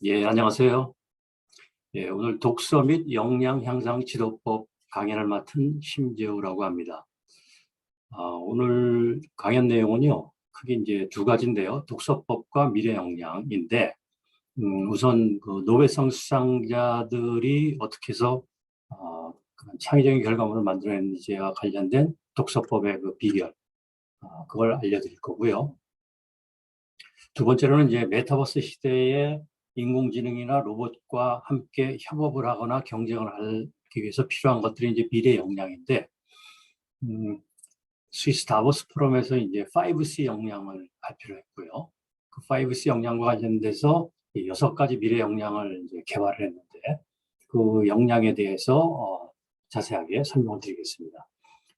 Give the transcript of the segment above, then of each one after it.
예, 안녕하세요. 예, 오늘 독서 및 역량 향상 지도법 강연을 맡은 심재우라고 합니다. 오늘 강연 내용은요, 크게 이제 두 가지인데요. 독서법과 미래 역량인데, 우선 그 노벨상 수상자들이 어떻게 해서 그런 창의적인 결과물을 만들어냈는지와 관련된 독서법의 그 비결, 그걸 알려드릴 거고요. 두 번째로는 이제 메타버스 시대에 인공지능이나 로봇과 함께 협업을 하거나 경쟁을 하기 위해서 필요한 것들이 이제 미래 역량인데, 음, 스위스 다보스 포럼에서 이제 5C 역량을 발표를 했고요. 그 5C 역량과 관련돼서 6가지 미래 역량을 이제 개발을 했는데, 그 역량에 대해서 자세하게 설명을 드리겠습니다.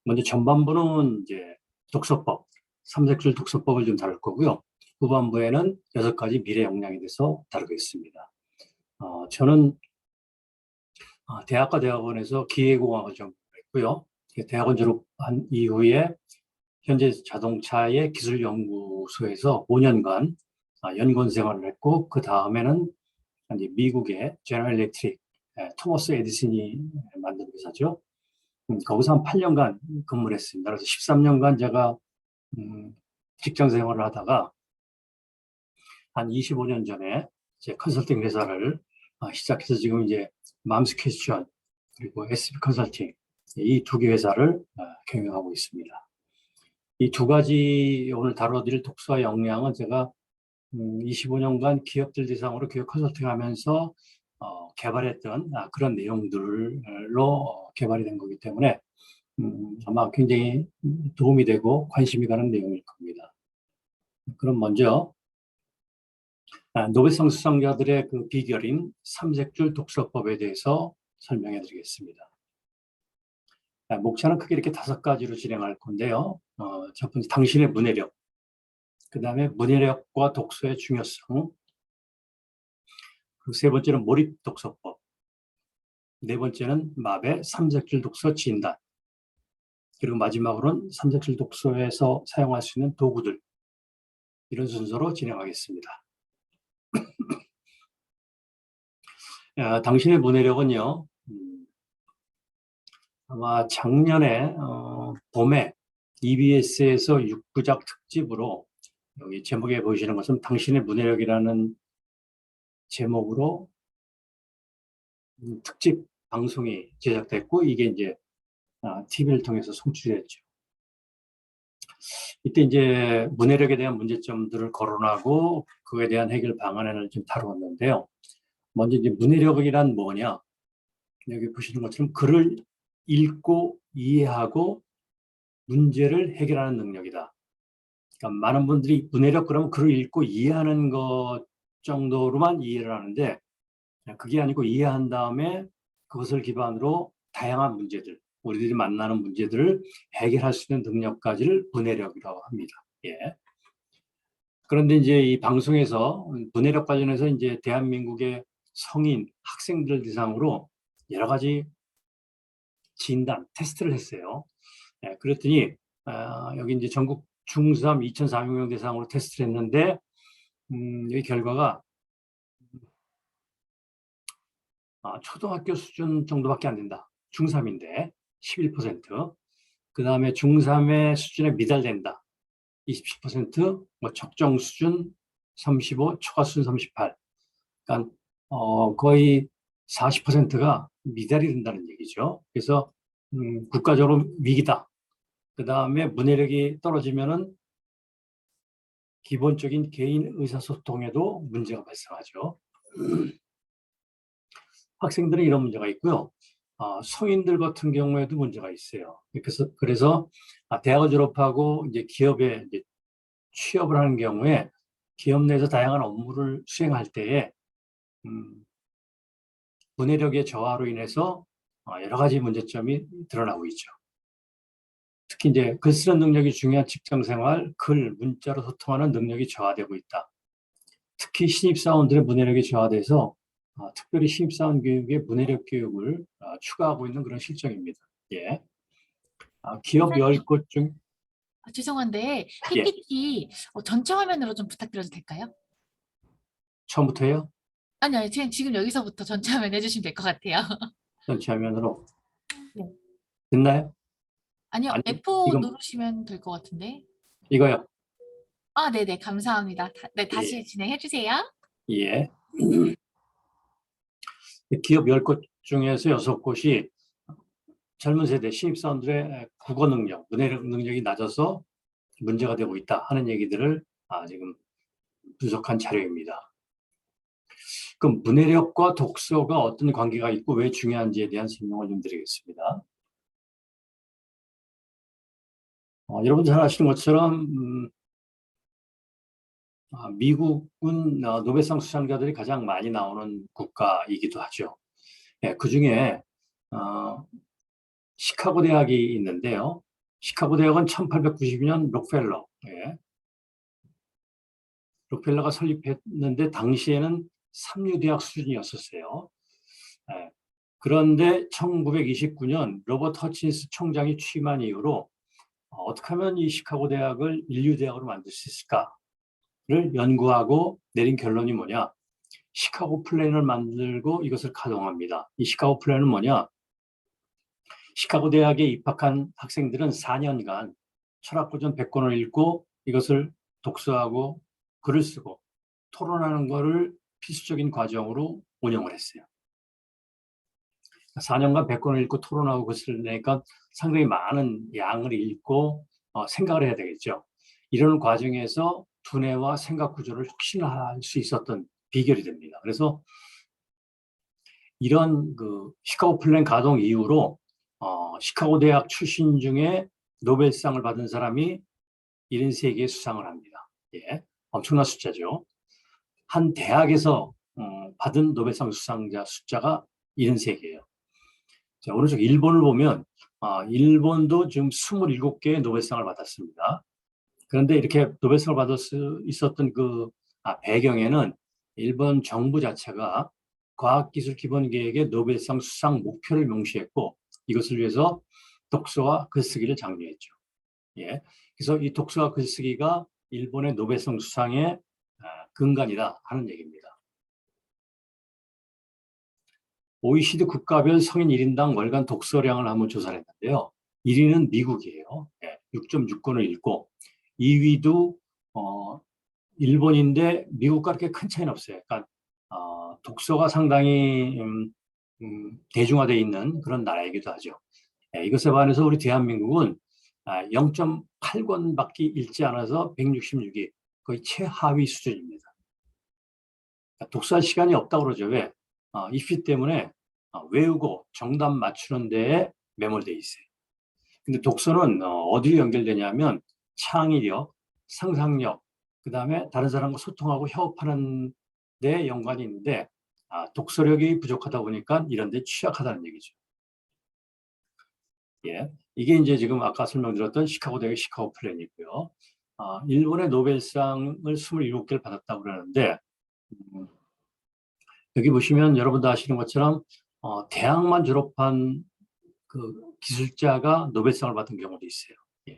먼저 전반부는 이제 독서법, 삼색줄 독서법을 좀 다룰 거고요. 후반부에는 6가지 미래 역량에 대해서 다루겠습니다. 저는 대학과 대학원에서 기계공학을 전공했고요. 대학원 졸업한 이후에 현재 자동차의 기술연구소에서 5년간 연구원 생활을 했고, 그 다음에는 이제 미국의 제너럴 일렉트릭, 토머스 에디슨이 만든 회사죠. 거기서 한 8년간 근무를 했습니다. 그래서 13년간 제가 직장 생활을 하다가 한 25년 전에 제 컨설팅 회사를 시작해서 지금 이제 맘스 퀘스천 그리고 SB 컨설팅 이 두 개 회사를 경영하고 있습니다. 이 두 가지 오늘 다뤄드릴 독서 역량은 제가 25년간 기업들 대상으로 기업 컨설팅 하면서 개발했던 그런 내용들로 개발이 된 거기 때문에 아마 굉장히 도움이 되고 관심이 가는 내용일 겁니다. 그럼 먼저 노벨상 수상자들의 그 비결인 삼색줄 독서법에 대해서 설명해 드리겠습니다. 목차는 크게 이렇게 5가지로 진행할 건데요. 첫 번째, 당신의 문해력. 그 다음에 문해력과 독서의 중요성. 세 번째는 몰입 독서법. 네 번째는 마베 삼색줄 독서 진단. 그리고 마지막으로는 삼색줄 독서에서 사용할 수 있는 도구들. 이런 순서로 진행하겠습니다. 당신의 문해력은요, 아마 작년에 봄에 EBS에서 6부작 특집으로 여기 제목에 보시는 것은 당신의 문해력이라는 제목으로 특집 방송이 제작됐고, 이게 이제 TV를 통해서 송출됐죠. 이때 이제 문해력에 대한 문제점들을 거론하고 그에 대한 해결 방안을 좀 다루었는데요. 먼저 이제 문해력이란 뭐냐? 여기 보시는 것처럼 글을 읽고 이해하고 문제를 해결하는 능력이다. 그러니까 많은 분들이 문해력 그러면 글을 읽고 이해하는 것 정도로만 이해를 하는데, 그게 아니고 이해한 다음에 그것을 기반으로 다양한 문제들, 우리들이 만나는 문제들을 해결할 수 있는 능력까지를 문해력이라고 합니다. 예. 그런데 이제 이 방송에서 문해력 관련해서 이제 대한민국의 성인 학생들 대상으로 여러 가지 진단, 테스트를 했어요. 예, 그랬더니 여기 이제 전국 중3 2,400명 대상으로 테스트를 했는데 이 결과가 초등학교 수준 정도밖에 안 된다. 중3인데 11%. 그 다음에 중3의 수준에 미달된다. 27%, 뭐 적정 수준 35, 초과 수준 38. 그러니까 거의 40%가 미달이 된다는 얘기죠. 그래서 국가적으로 위기다. 그 다음에 문해력이 떨어지면은 기본적인 개인 의사소통에도 문제가 발생하죠. 학생들은 이런 문제가 있고요. 성인들 같은 경우에도 문제가 있어요. 그래서 대학을 졸업하고 이제 기업에 이제 취업을 하는 경우에 기업 내에서 다양한 업무를 수행할 때에 문해력의 저하로 인해서 여러 가지 문제점이 드러나고 있죠. 특히 이제 글 쓰는 능력이 중요한 직장 생활, 글, 문자로 소통하는 능력이 저하되고 있다. 특히 신입사원들의 문해력이 저하돼서 특별히 신입사원 교육에 문해력 교육을 추가하고 있는 그런 실정입니다. 예. 기업 10곳 중 죄송한데 예. PPT 전체 화면으로 좀 부탁드려도 될까요? 처음부터요? 아니요, 지금 여기서부터 전체 화면 해주시면 될 것 같아요. 전체 화면으로 네. 됐나요? 아니요, 아니, F4 이건 누르시면 될 것 같은데. 이거요. 아, 네네, 감사합니다. 네, 예, 다시 진행해 주세요. 예. 기업 10곳 중에서 6곳이 젊은 세대 신입사원들의 국어 능력, 문해력 능력이 낮아서 문제가 되고 있다 하는 얘기들을 지금 분석한 자료입니다. 그럼 문해력과 독서가 어떤 관계가 있고 왜 중요한지에 대한 설명을 좀 드리겠습니다. 여러분 잘 아시는 것처럼 미국은 노벨상 수상자들이 가장 많이 나오는 국가이기도 하죠. 예, 그중에 시카고 대학이 있는데요. 시카고 대학은 1892년 록펠러, 예, 록펠러가 설립했는데 당시에는 삼류대학 수준이었었어요. 예, 그런데 1929년 로버트 허친스 총장이 취임한 이후로 어떻게 하면 이 시카고 대학을 인류대학으로 만들 수 있을까를 연구하고 내린 결론이 뭐냐? 시카고 플랜을 만들고 이것을 가동합니다. 이 시카고 플랜은 뭐냐? 시카고 대학에 입학한 학생들은 4년간 철학고전 100권을 읽고 이것을 독서하고 글을 쓰고 토론하는 것을 필수적인 과정으로 운영을 했어요. 4년간 100권을 읽고 토론하고 글을 내니까 상당히 많은 양을 읽고 생각을 해야 되겠죠. 이런 과정에서 두뇌와 생각 구조를 혁신할 수 있었던 비결이 됩니다. 그래서 이런 그 시카고 플랜 가동 이후로 시카고 대학 출신 중에 노벨상을 받은 사람이 73개 수상을 합니다. 예, 엄청난 숫자죠. 한 대학에서 받은 노벨상 수상자 숫자가 73개예요. 자, 오른쪽 일본을 보면 일본도 지금 27개의 노벨상을 받았습니다. 그런데 이렇게 노벨상을 받을 수 있었던 그 배경에는 일본 정부 자체가 과학기술 기본계획의 노벨상 수상 목표를 명시했고 이것을 위해서 독서와 글쓰기를 장려했죠. 예. 그래서 이 독서와 글쓰기가 일본의 노벨상 수상의 근간이다 하는 얘기입니다. OECD 국가별 성인 1인당 월간 독서량을 한번 조사를 했는데요. 1위는 미국이에요. 6.6권을 읽고 2위도 일본인데 미국과 그렇게 큰 차이는 없어요. 그러니까 독서가 상당히 대중화되어 있는 그런 나라이기도 하죠. 이것에 반해서 우리 대한민국은 0.8권밖에 읽지 않아서 166위, 거의 최하위 수준입니다. 그러니까 독서할 시간이 없다고 그러죠. 왜? 입시 때문에 외우고 정답 맞추는 데에 매몰되어 있어요. 근데 독서는 어디로 연결되냐면 창의력, 상상력, 그 다음에 다른 사람과 소통하고 협업하는 데 연관이 있는데 독서력이 부족하다 보니까 이런 데 취약하다는 얘기죠. 예. 이게 이제 지금 아까 설명드렸던 시카고 대学 시카고 플랜이고요. 일본의 노벨상을 27개를 받았다고 그러는데 음, 여기 보시면 여러분도 아시는 것처럼 대학만 졸업한 그 기술자가 노벨상을 받은 경우도 있어요. 예.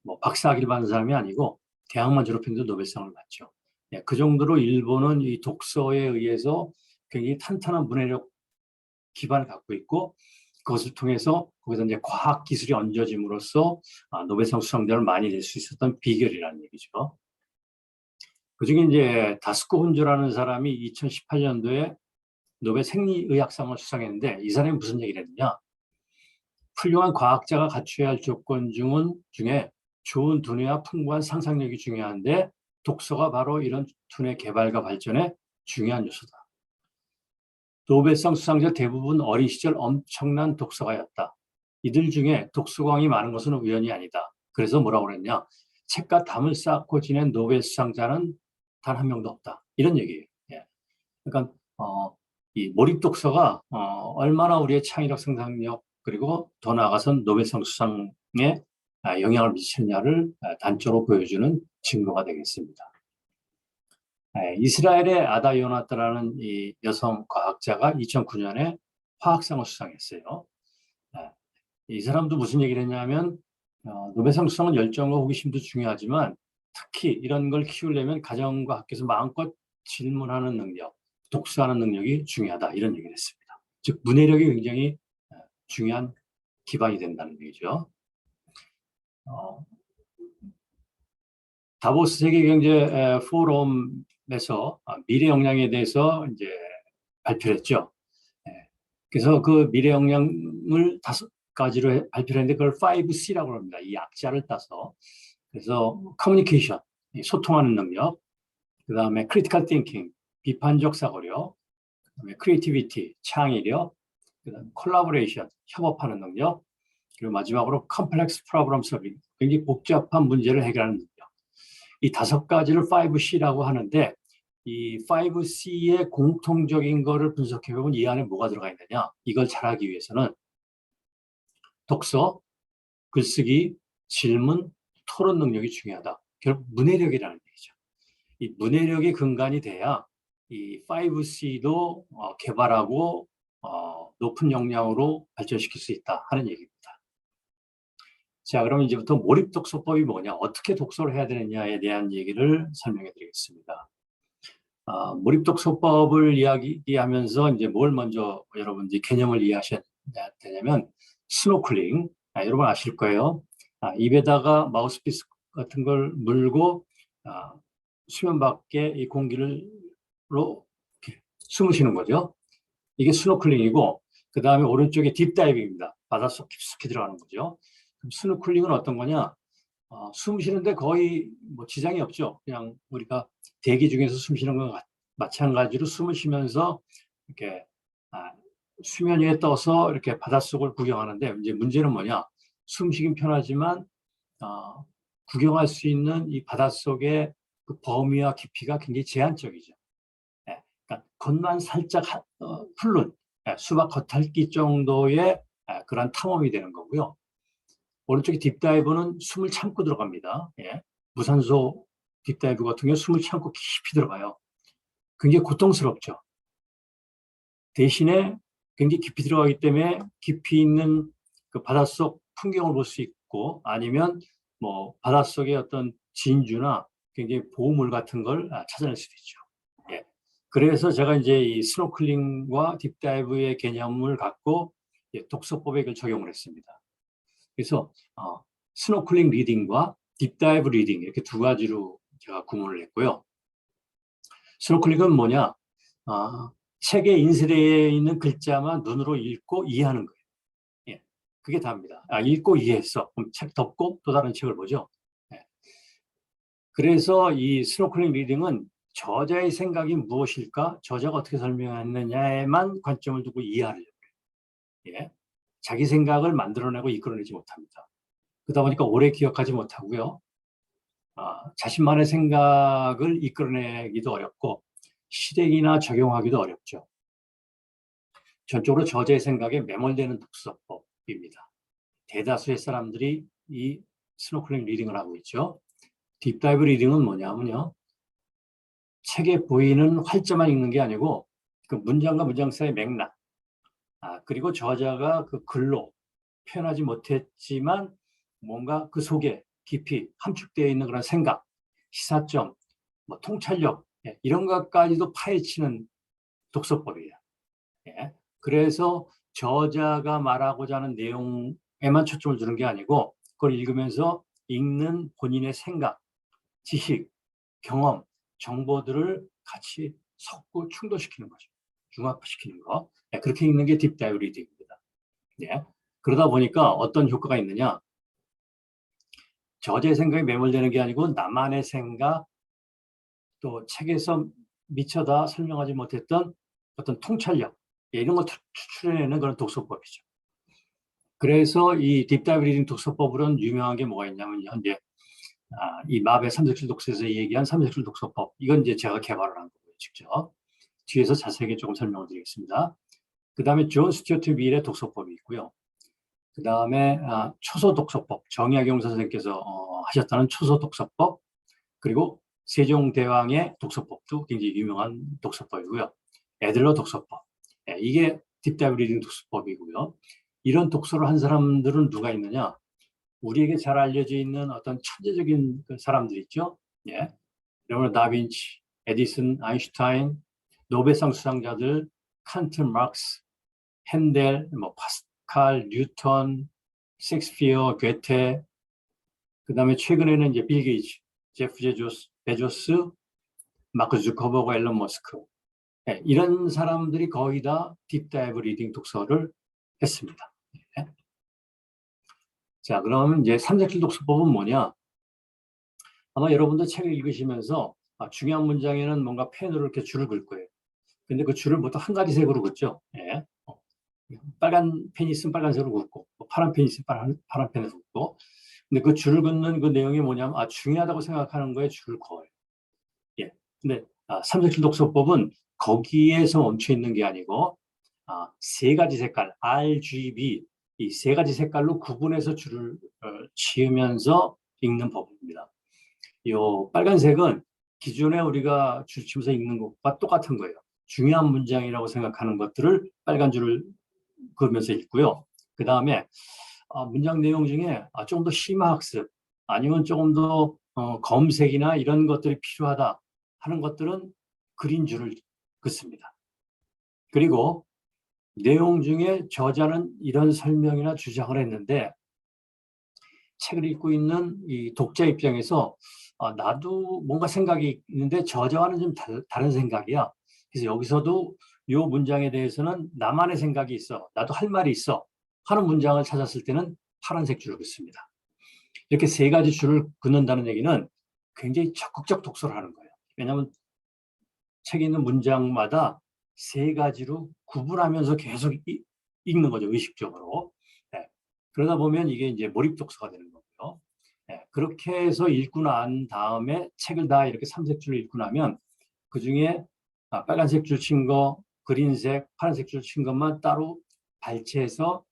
뭐 박사학위를 받은 사람이 아니고 대학만 졸업했는데 노벨상을 받죠. 예. 그 정도로 일본은 이 독서에 의해서 굉장히 탄탄한 문해력 기반을 갖고 있고 그것을 통해서 거기서 이제 과학 기술이 얹어짐으로써 노벨상 수상자를 많이 낼 수 있었던 비결이라는 얘기죠. 그중에 이제 다스코 혼조라는 사람이 2018년도에 노벨 생리의학상을 수상했는데 이 사람이 무슨 얘기를 했느냐? 훌륭한 과학자가 갖춰야 할 조건 중에 좋은 두뇌와 풍부한 상상력이 중요한데 독서가 바로 이런 두뇌 개발과 발전에 중요한 요소다. 노벨상 수상자 대부분 어린 시절 엄청난 독서가였다. 이들 중에 독서광이 많은 것은 우연이 아니다. 그래서 뭐라고 그랬냐? 책과 담을 쌓고 지낸 노벨 수상자는 단 한 명도 없다. 이런 얘기예요. 예. 그러니까 이 몰입 독서가 얼마나 우리의 창의력, 상상력 그리고 더 나아가선 노벨상 수상에 영향을 미쳤냐를 단적으로 보여주는 증거가 되겠습니다. 이스라엘의 아다 요나타라는 이 여성 과학자가 2009년에 화학상을 수상했어요. 이 사람도 무슨 얘기를 했냐면 노벨상 수상은 열정과 호기심도 중요하지만 특히 이런 걸 키우려면 가정과 학교에서 마음껏 질문하는 능력, 독서하는 능력이 중요하다 이런 얘기를 했습니다. 즉 문해력이 굉장히 중요한 기반이 된다는 얘기죠. 다보스 세계경제 포럼에서 미래 역량에 대해서 이제 발표를 했죠. 그래서 그 미래 역량을 5가지로 발표를 했는데 그걸 5C라고 합니다. 이 약자를 따서. 그래서 커뮤니케이션, 소통하는 능력, 그 다음에 크리티컬 띵킹, 비판적 사고력, 그다음에 크리에이티비티, 창의력, 그다음에 콜라보레이션, 협업하는 능력, 그리고 마지막으로 컴플렉스 프로블럼 솔빙, 굉장히 복잡한 문제를 해결하는 능력. 이 5가지를 5C라고 하는데 이 5C의 공통적인 거를 분석해 보면 이 안에 뭐가 들어가 있느냐? 이걸 잘하기 위해서는 독서, 글쓰기, 질문, 토론 능력이 중요하다. 결국 문해력이라는 얘기죠. 이 문해력이 근간이 돼야 이 5C도 개발하고 높은 역량으로 발전시킬 수 있다 하는 얘기입니다. 자, 그럼 이제부터 몰입 독서법이 뭐냐, 어떻게 독서를 해야 되느냐에 대한 얘기를 설명해 드리겠습니다. 몰입 독서법을 이야기하면서 이제 뭘 먼저 여러분들이 개념을 이해하셔야 되냐면 스노클링, 여러분 아실 거예요. 입에다가 마우스피스 같은 걸 물고 수면 밖에 이 공기를 이렇게 숨을 쉬는 거죠. 이게 스노클링이고, 그 다음에 오른쪽에 딥다이빙입니다. 바닷속 깊숙이 들어가는 거죠. 그럼 스노클링은 어떤 거냐? 숨 쉬는데 거의 뭐 지장이 없죠. 그냥 우리가 대기 중에서 숨 쉬는 것 마찬가지로 숨을 쉬면서 이렇게 수면 위에 떠서 이렇게 바닷속을 구경하는데, 이제 문제는 뭐냐? 숨쉬긴 편하지만 구경할 수 있는 이 바닷속의 그 범위와 깊이가 굉장히 제한적이죠. 그러니까 겉만 살짝 훑는 수박 겉핥기 정도의 그런 탐험이 되는 거고요. 오른쪽에 딥다이브는 숨을 참고 들어갑니다. 무산소 딥다이브 같은 경우 숨을 참고 깊이 들어가요. 굉장히 고통스럽죠. 대신에 굉장히 깊이 들어가기 때문에 깊이 있는 그 바닷속 풍경을 볼 수 있고, 아니면 뭐 바닷속의 어떤 진주나 굉장히 보물 같은 걸 찾아낼 수도 있죠. 그래서 제가 이제 이 스노클링과 딥다이브의 개념을 갖고 독서법에 이걸 적용을 했습니다. 그래서 스노클링 리딩과 딥다이브 리딩 이렇게 2가지로 제가 구분을 했고요. 스노클링은 뭐냐? 책에 인쇄되어 있는 글자만 눈으로 읽고 이해하는 거예요. 그게 답니다. 읽고 이해했어. 그럼 책 덮고 또 다른 책을 보죠. 그래서 이 스노클링 리딩은 저자의 생각이 무엇일까? 저자가 어떻게 설명했느냐에만 관점을 두고 이해하려고 해요. 자기 생각을 만들어내고 이끌어내지 못합니다. 그러다 보니까 오래 기억하지 못하고요. 자신만의 생각을 이끌어내기도 어렵고 실행이나 적용하기도 어렵죠. 전적으로 저자의 생각에 매몰되는 독서법입니다. 대다수의 사람들이 이 스노클링 리딩을 하고 있죠. 딥다이브 리딩은 뭐냐면요, 책에 보이는 활자만 읽는 게 아니고 그 문장과 문장 사이의 맥락, 그리고 저자가 그 글로 표현하지 못했지만 뭔가 그 속에 깊이 함축되어 있는 그런 생각, 시사점, 뭐 통찰력, 이런 것까지도 파헤치는 독서법이에요. 그래서 저자가 말하고자 하는 내용에만 초점을 두는 게 아니고 그걸 읽으면서 읽는 본인의 생각, 지식, 경험, 정보들을 같이 섞고 충돌시키는 거죠. 융합시키는 거. 그렇게 읽는 게 딥다이브 리딩입니다. 그러다 보니까 어떤 효과가 있느냐? 저자의 생각에 매몰되는 게 아니고 나만의 생각, 또 책에서 미처 다 설명하지 못했던 어떤 통찰력, 이런 걸 추출해내는 그런 독서법이죠. 그래서 이 딥다이브 리딩 독서법으로는 유명한 게 뭐가 있냐면 현재 이 마베 삼색줄 독서에서 얘기한 삼색줄 독서법, 이건 이제 제가 개발을 한 거고요, 직접. 뒤에서 자세하게 조금 설명을 드리겠습니다. 그 다음에 존 스튜어트 밀의 독서법이 있고요. 그 다음에 초소 독서법, 정약용 선생님께서 하셨다는 초소 독서법, 그리고 세종대왕의 독서법도 굉장히 유명한 독서법이고요. 애들러 독서법, 이게 딥다이브 리딩 독서법이고요. 이런 독서를 한 사람들은 누가 있느냐? 우리에게 잘 알려져 있는 어떤 천재적인 사람들 있죠. 레오나르도 다빈치, 에디슨, 아인슈타인, 노벨상 수상자들 칸트, 마르크스, 핸델, 뭐 파스칼, 뉴턴, 셰익스피어, 괴테, 그다음에 최근에는 이제 빌 게이츠, 제프 베조스, 마크 주커버그, 앨런 머스크, 네, 이런 사람들이 거의 다 딥다이브 리딩 독서를 했습니다. 네. 자, 그럼 이제 삼색줄 독서법은 뭐냐? 아마 여러분도 책을 읽으시면서 중요한 문장에는 뭔가 펜으로 이렇게 줄을 긋을 거예요. 근데 그 줄을 보통 한 가지 색으로 긋죠. 예. 빨간 펜이 있으면 빨간색으로 긋고, 파란 펜이 있으면 파란 펜으로 긋고. 근데 그 줄을 긋는 그 내용이 뭐냐면, 중요하다고 생각하는 거에 줄을 그어요. 예. 근데 삼색줄 독서법은 거기에서 멈춰 있는 게 아니고, 세 가지 색깔, RGB, 이 세 가지 색깔로 구분해서 줄을 치으면서 읽는 법입니다. 이 빨간색은 기존에 우리가 줄 치면서 읽는 것과 똑같은 거예요. 중요한 문장이라고 생각하는 것들을 빨간 줄을 그으면서 읽고요. 그 다음에 문장 내용 중에 조금 더 심화 학습, 아니면 조금 더 검색이나 이런 것들이 필요하다 하는 것들은 그린 줄을 긋습니다. 그리고 내용 중에 저자는 이런 설명이나 주장을 했는데, 책을 읽고 있는 이 독자 입장에서 나도 뭔가 생각이 있는데 저자와는 좀 다른 생각이야. 그래서 여기서도 이 문장에 대해서는 나만의 생각이 있어, 나도 할 말이 있어 하는 문장을 찾았을 때는 파란색 줄을 긋습니다. 이렇게 세 가지 줄을 긋는다는 얘기는 굉장히 적극적 독서를 하는 거예요. 왜냐하면 책에 있는 문장마다 세 가지로 구분하면서 계속 읽는 거죠, 의식적으로. 네. 그러다 보면 이게 이제 몰입 독서가 되는 거고요. 네. 그렇게 해서 읽고 난 다음에 책을 다 이렇게 삼색줄로 읽고 나면 그 중에 빨간색 줄 친 거, 그린색, 파란색 줄 친 것만 따로 발췌해서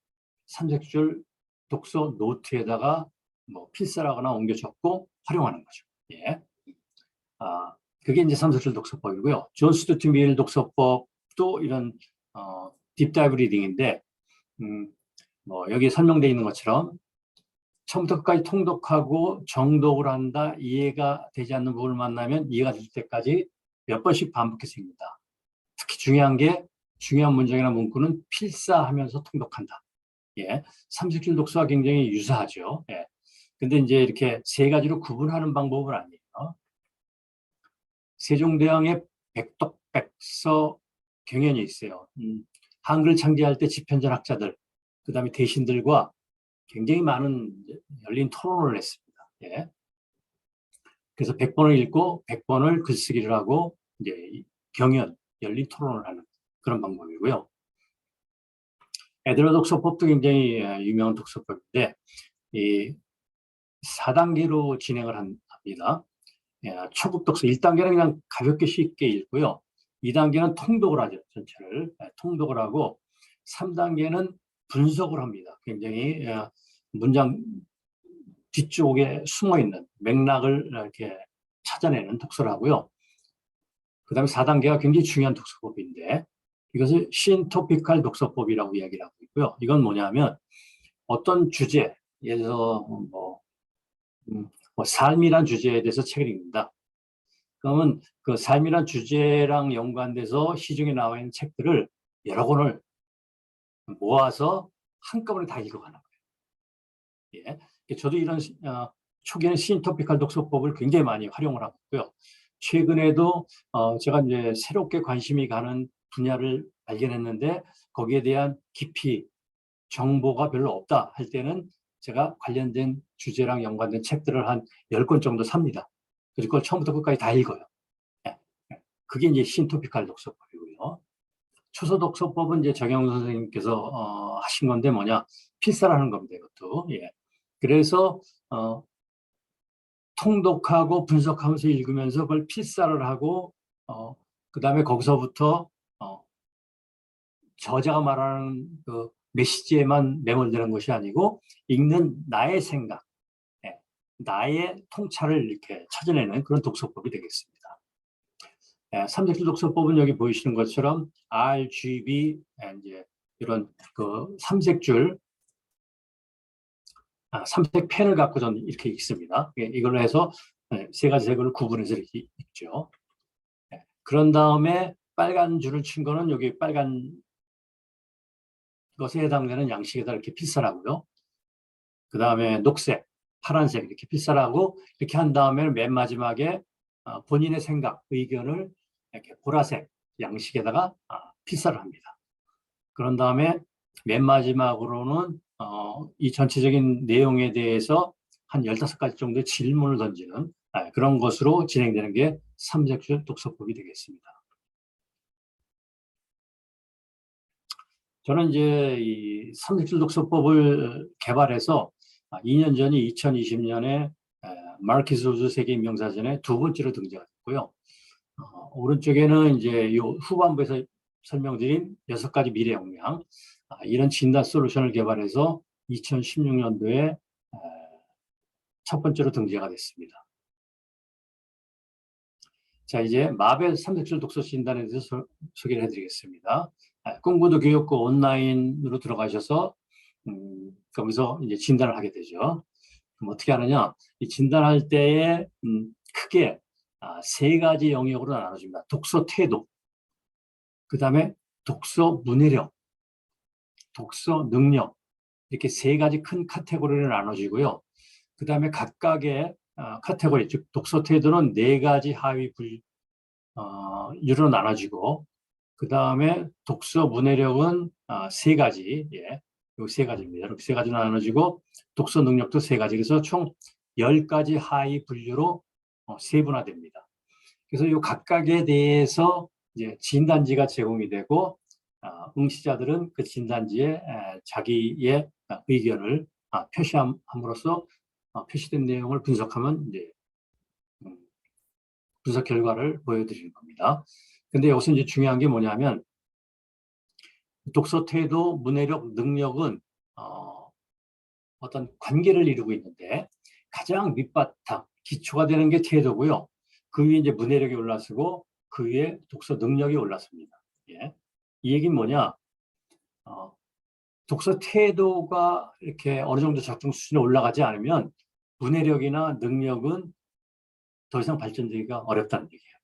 삼색줄 독서 노트에다가 뭐 필사라거나 옮겨 적고 활용하는 거죠. 예. 그게 이제 삼색줄 독서법이고요. 존 스튜어트 밀 독서법도 이런 딥다이브 리딩인데, 뭐 여기 설명되어 있는 것처럼 처음부터 끝까지 통독하고 정독을 한다, 이해가 되지 않는 부분을 만나면 이해가 될 때까지 몇 번씩 반복해서 읽는다. 특히 중요한 문장이나 문구는 필사하면서 통독한다. 예, 삼색줄 독서와 굉장히 유사하죠. 예. 근데 이제 이렇게 세 가지로 구분하는 방법은 아니에요. 세종대왕의 백독백서 경연이 있어요. 한글 창제할 때 집현전 학자들, 그 다음에 대신들과 굉장히 많은 열린 토론을 했습니다. 예. 그래서 100번을 읽고 100번을 글쓰기를 하고 이제 경연, 열린 토론을 하는 그런 방법이고요. 에드러 독서법도 굉장히 유명한 독서법인데, 이 4단계로 진행을 합니다. 초급 독서 1단계는 그냥 가볍게 쉽게 읽고요. 2단계는 통독을 하죠. 전체를 통독을 하고, 3단계는 분석을 합니다. 굉장히 문장 뒤쪽에 숨어있는 맥락을 이렇게 찾아내는 독서를 하고요. 그 다음에 4단계가 굉장히 중요한 독서법인데, 이것을 신토피칼 독서법이라고 이야기를 하고 있고요. 이건 뭐냐면 어떤 주제, 예를 들어서 뭐 삶이란 주제에 대해서 책을 읽는다. 그러면 그 삶이란 주제랑 연관돼서 시중에 나와 있는 책들을 여러 권을 모아서 한꺼번에 다 읽어가는 거예요. 예. 저도 이런 초기에는 신토피칼 독서법을 굉장히 많이 활용을 하고 있고요. 최근에도 제가 이제 새롭게 관심이 가는 분야를 발견했는데 거기에 대한 깊이 정보가 별로 없다 할 때는 제가 관련된 주제랑 연관된 책들을 한 10권 정도 삽니다. 그리고 그걸 처음부터 끝까지 다 읽어요. 예. 그게 이제 신토피칼 독서법이고요. 초서 독서법은 이제 정영 선생님께서 하신 건데 뭐냐, 필사라는 겁니다. 이것도. 예. 그래서 통독하고 분석하면서 읽으면서 그걸 필사를 하고 그 다음에 거기서부터 저자가 말하는 그 메시지에만 매몰되는 것이 아니고 읽는 나의 생각, 나의 통찰을 이렇게 찾아내는 그런 독서법이 되겠습니다. 삼색줄 독서법은 여기 보이시는 것처럼 RGB, 이제 이런 그 삼색줄, 삼색 펜을 갖고 저는 이렇게 읽습니다. 이걸로 해서 세 가지 색을 구분해서 이렇게 읽죠. 그런 다음에 빨간 줄을 친 거는 여기 빨간 것에 해당되는 양식에다 이렇게 필사라고요. 그 다음에 녹색, 파란색 이렇게 필사라고 이렇게 한 다음에 맨 마지막에 본인의 생각, 의견을 이렇게 보라색 양식에다가 필사를 합니다. 그런 다음에 맨 마지막으로는 이 전체적인 내용에 대해서 한 15가지 정도의 질문을 던지는 그런 것으로 진행되는 게 삼색줄 독서법이 되겠습니다. 저는 이제 이 삼색줄 독서법을 개발해서 2년 전이 2020년에 마르키스 우즈 세계 인명사전에 두 번째로 등장을 했고요. 오른쪽에는 이제 이 후반부에서 설명드린 6가지 미래 역량, 이런 진단 솔루션을 개발해서 2016년도에 첫 번째로 등재가 됐습니다. 자, 이제 마벨 삼색줄 독서 진단에 대해서 소개를 해드리겠습니다. 꿈구도 교육고 온라인으로 들어가셔서 거기서 이제 진단을 하게 되죠. 그럼 어떻게 하느냐? 이 진단할 때에 크게 3가지 영역으로 나눠집니다. 독서 태도, 그 다음에 독서 문해력, 독서 능력, 이렇게 3가지 큰 카테고리를 나눠지고요. 그 다음에 각각의 카테고리, 즉 독서 태도는 4가지 하위 유로 나눠지고, 그 다음에 독서 문해력은 3가지, 예, 요 3가지입니다. 이렇게 3가지로 나눠지고, 독서 능력도 3가지. 그래서 총 10가지 하위 분류로 세분화됩니다. 그래서 이 각각에 대해서 이제 진단지가 제공이 되고, 응시자들은 그 진단지에 자기의 의견을 표시함으로써 표시된 내용을 분석하면 이제 분석 결과를 보여드리는 겁니다. 근데 여기서 이제 중요한 게 뭐냐면, 독서 태도, 문해력, 능력은 어떤 관계를 이루고 있는데 가장 밑바탕, 기초가 되는 게 태도고요. 그 위에 이제 문해력이 올라서고 그 위에 독서 능력이 올라섭니다. 예. 이 얘기는 뭐냐? 독서 태도가 이렇게 어느 정도 적정 수준에 올라가지 않으면 문해력이나 능력은 더 이상 발전되기가 어렵다는 얘기예요.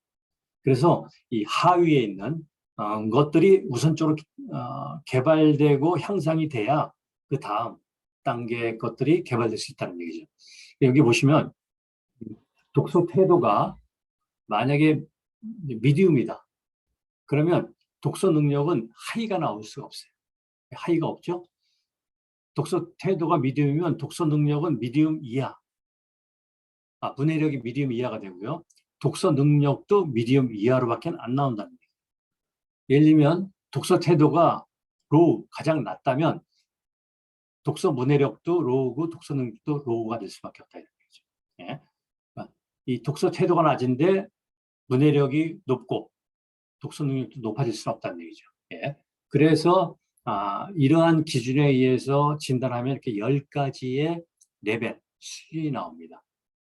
그래서 이 하위에 있는 것들이 우선적으로 개발되고 향상이 돼야 그 다음 단계 것들이 개발될 수 있다는 얘기죠. 여기 보시면 독서 태도가 만약에 미디움이다. 그러면 독서 능력은 하이가 나올 수가 없어요. 하이가 없죠. 독서 태도가 미디움이면 독서 능력은 미디움 이하. 문해력이 미디움 이하가 되고요. 독서 능력도 미디움 이하로밖에 안 나온다는 얘기예요. 예를 들면 독서 태도가 로우, 가장 낮다면 독서 문해력도 로우고 독서 능력도 로우가 될 수밖에 없다 이런 얘기죠. 예. 이 독서 태도가 낮은데 문해력이 높고 독서 능력도 높아질 수는 없다는 얘기죠. 예. 그래서 이러한 기준에 의해서 진단하면 이렇게 10가지의 레벨, 수준이 나옵니다.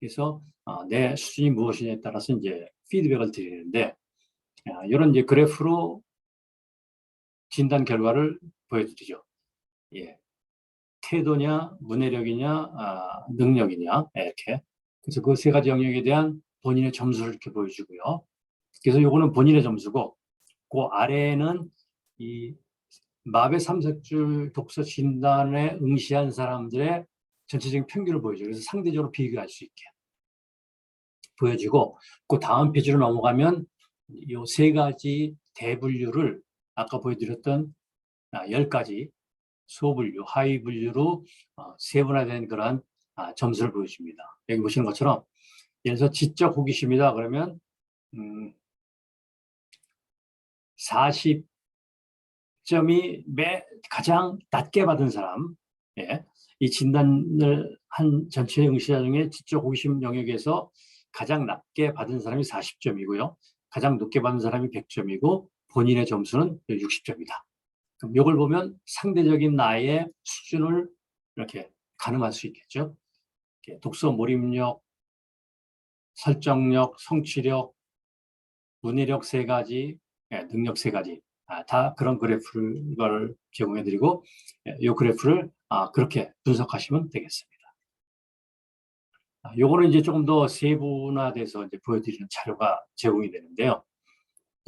그래서 내 수준이 무엇이냐에 따라서 이제 피드백을 드리는데, 이런 이제 그래프로 진단 결과를 보여드리죠. 예. 태도냐, 문해력이냐, 능력이냐, 이렇게. 그래서 그 3가지 영역에 대한 본인의 점수를 이렇게 보여주고요. 그래서 요거는 본인의 점수고, 그 아래에는 이 마벨 삼색줄 독서 진단에 응시한 사람들의 전체적인 평균을 보여줘요. 그래서 상대적으로 비교할 수 있게 보여지고, 그 다음 페이지로 넘어가면 이 3가지 대분류를 아까 보여드렸던 10가지 소분류, 하위 분류로 세분화된 그러한 점수를 보여줍니다. 여기 보시는 것처럼 예를 들어서 지적 호기심이다 그러면 40점이 가장 낮게 받은 사람, 예. 이 진단을 한 전체 응시자 중에 지적 호기심 영역에서 가장 낮게 받은 사람이 40점이고요. 가장 높게 받은 사람이 100점이고 본인의 점수는 60점이다. 그럼 이걸 보면 상대적인 나의 수준을 이렇게 가늠할 수 있겠죠. 독서 몰입력, 설정력, 성취력, 문해력 3가지, 능력 3가지, 다 그런 그래프를 제공해드리고 이 그래프를 그렇게 분석하시면 되겠습니다. 요거는 이제 조금 더 세분화돼서 이제 보여드리는 자료가 제공이 되는데요.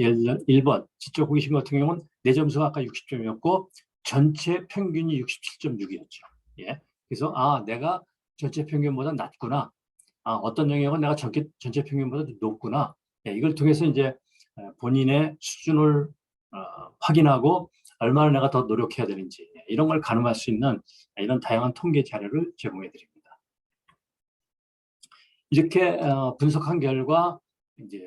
예를 들어 1번 지적 호기심 같은 경우는 내 점수가 아까 60점이었고 전체 평균이 67.6이었죠. 예. 그래서 내가 전체 평균보다 낮구나. 어떤 영역은 내가 전체 평균보다 높구나. 예, 이걸 통해서 이제 본인의 수준을 확인하고 얼마나 내가 더 노력해야 되는지 이런 걸 가늠할 수 있는 이런 다양한 통계 자료를 제공해 드립니다. 이렇게 분석한 결과 이제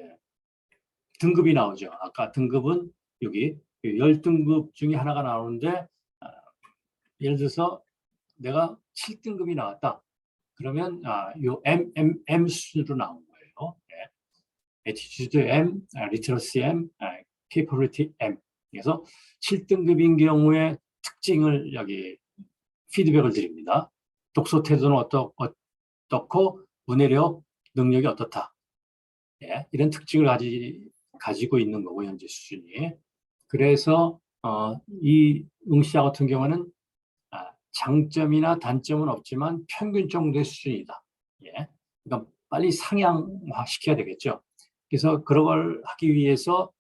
등급이 나오죠. 아까 등급은 여기 10등급 중에 하나가 나오는데 예를 들어서 내가 7등급이 나왔다. 그러면 요 M 수준으로 나온 거예요. 네. Attitude M, Literacy M, Capability M. 그래서 7등급인 경우에 특징을 여기 피드백을 드립니다. 독서 태도는 어떻고 문해력, 능력이 어떻다. 예, 이런 특징을 가지고 있는 거고 현재 수준이. 그래서 이 응시자 같은 경우는 장점이나 단점은 없지만 평균 정도의 수준이다. 예, 그러니까 빨리 상향화 시켜야 되겠죠. 그래서 그런 걸 하기 위해서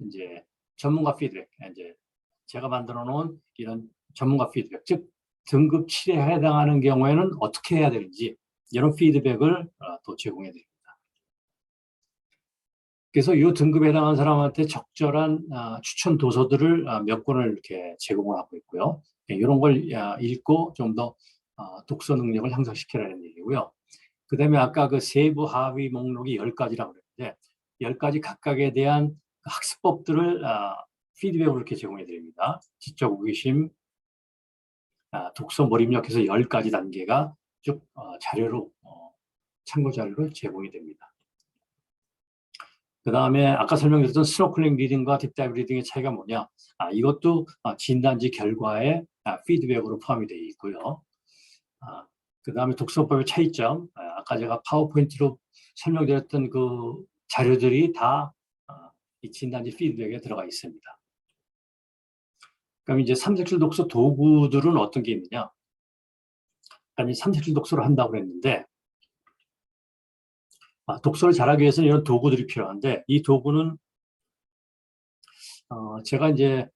이제 전문가 피드백, 이제 제가 만들어 놓은 이런 전문가 피드백, 즉 등급 7에 해당하는 경우에는 어떻게 해야 되는지 이런 피드백을 또 제공해 드립니다. 그래서 이 등급에 해당하는 사람한테 적절한 추천 도서들을 몇 권을 이렇게 제공을 하고 있고요. 이런 걸 읽고 좀 더 독서 능력을 향상시키라는 얘기고요. 그 다음에 아까 그 세부 하위 목록이 10가지라고 그랬는데 10가지 각각에 대한 학습법들을 피드백으로 이렇게 제공해 드립니다. 지적 호기심, 독서 몰입력 해서 10가지 단계가 쭉 자료로 참고 자료로 제공이 됩니다. 그 다음에 아까 설명드렸던 스노클링 리딩과 딥다이브 리딩의 차이가 뭐냐? 이것도 진단지 결과에 피드백으로 포함이 되어 있고요. 그 다음에 독서법의 차이점, 아까 제가 파워포인트로 설명드렸던 그 자료들이 다 이 진단지 피드백에 들어가 있습니다. 그럼 이제 삼색줄 독서 도구들은 어떤 게 있느냐? 아니, 삼색줄 독서를 한다고 그랬는데, 독서를 잘하기 위해서는 이런 도구들이 필요한데, 이 도구는 제가 이제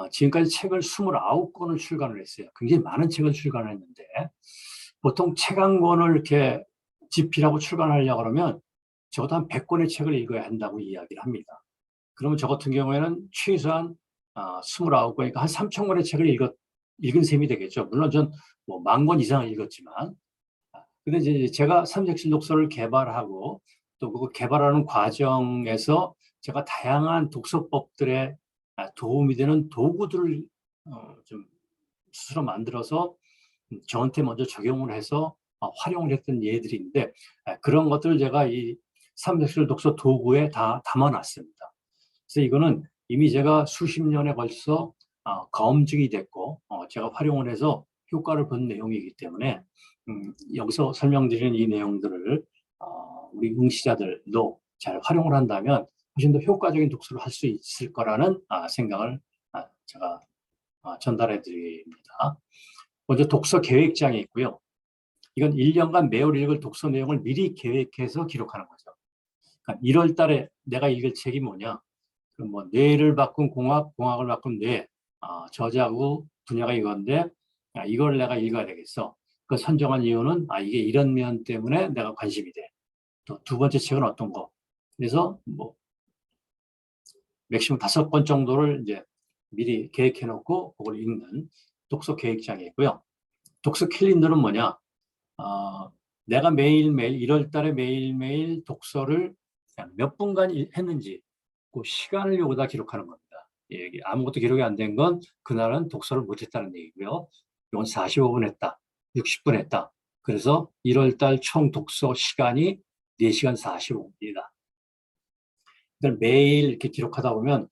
지금까지 책을 29권을 출간을 했어요. 굉장히 많은 책을 출간을 했는데, 보통 책 한 권을 이렇게 집필하고 출간하려고 그러면 적어도 한 100권의 책을 읽어야 한다고 이야기를 합니다. 그러면 저 같은 경우에는 최소한 29권이니까 한 3,000권의 책을 읽은 셈이 되겠죠. 물론 전 뭐 10,000권 이상을 읽었지만. 근데 이제 제가 삼색실 독서를 개발하고 또 그 개발하는 과정에서 제가 다양한 독서법들에 도움이 되는 도구들을 좀 스스로 만들어서 저한테 먼저 적용을 해서 활용을 했던 예들이 있는데 그런 것들을 제가 이 삼색실 독서 도구에 다 담아놨습니다. 그래서 이거는 이미 제가 수십 년에 걸쳐 검증이 됐고 제가 활용을 해서 효과를 본 내용이기 때문에 여기서 설명드리는 이 내용들을 우리 응시자들도 잘 활용을 한다면 훨씬 더 효과적인 독서를 할 수 있을 거라는 생각을 제가 전달해 드립니다. 먼저 독서 계획장이 있고요. 이건 1년간 매월 읽을 독서 내용을 미리 계획해서 기록하는 거죠. 그러니까 1월 달에 내가 읽을 책이 뭐냐? 그럼 뭐 뇌를 바꾼 공학, 공학을 바꾼 뇌, 저자고 분야가 이건데 이걸 내가 읽어야 되겠어. 그 선정한 이유는 이게 이런 면 때문에 내가 관심이 돼. 또 두 번째 책은 어떤 거. 그래서 뭐 맥시멈 5권 정도를 이제 미리 계획해 놓고 그걸 읽는 독서 계획장이 있고요. 독서 캘린더는 뭐냐? 내가 매일매일 1월 달에 매일매일 독서를 몇 분간 했는지 그 시간을 여기다 기록하는 겁니다. 예, 아무것도 기록이 안 된 건 그날은 독서를 못했다는 얘기고요. 이건 45분 했다, 60분 했다. 그래서 1월 달 총 독서 시간이 4시간 45분이다. 매일 이렇게 기록하다 보면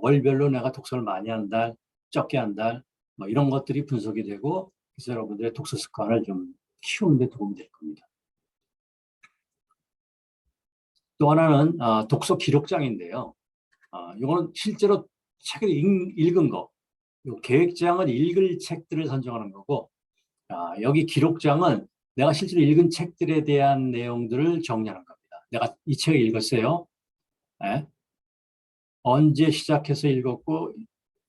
월별로 내가 독서를 많이 한 달, 적게 한 달, 뭐 이런 것들이 분석이 되고 그래서 여러분들의 독서 습관을 좀 키우는 데 도움이 될 겁니다. 또 하나는 독서 기록장인데요. 이거는 실제로 책을 읽은 거, 요 계획장은 읽을 책들을 선정하는 거고 여기 기록장은 내가 실제로 읽은 책들에 대한 내용들을 정리하는 겁니다. 내가 이 책을 읽었어요. 네? 언제 시작해서 읽었고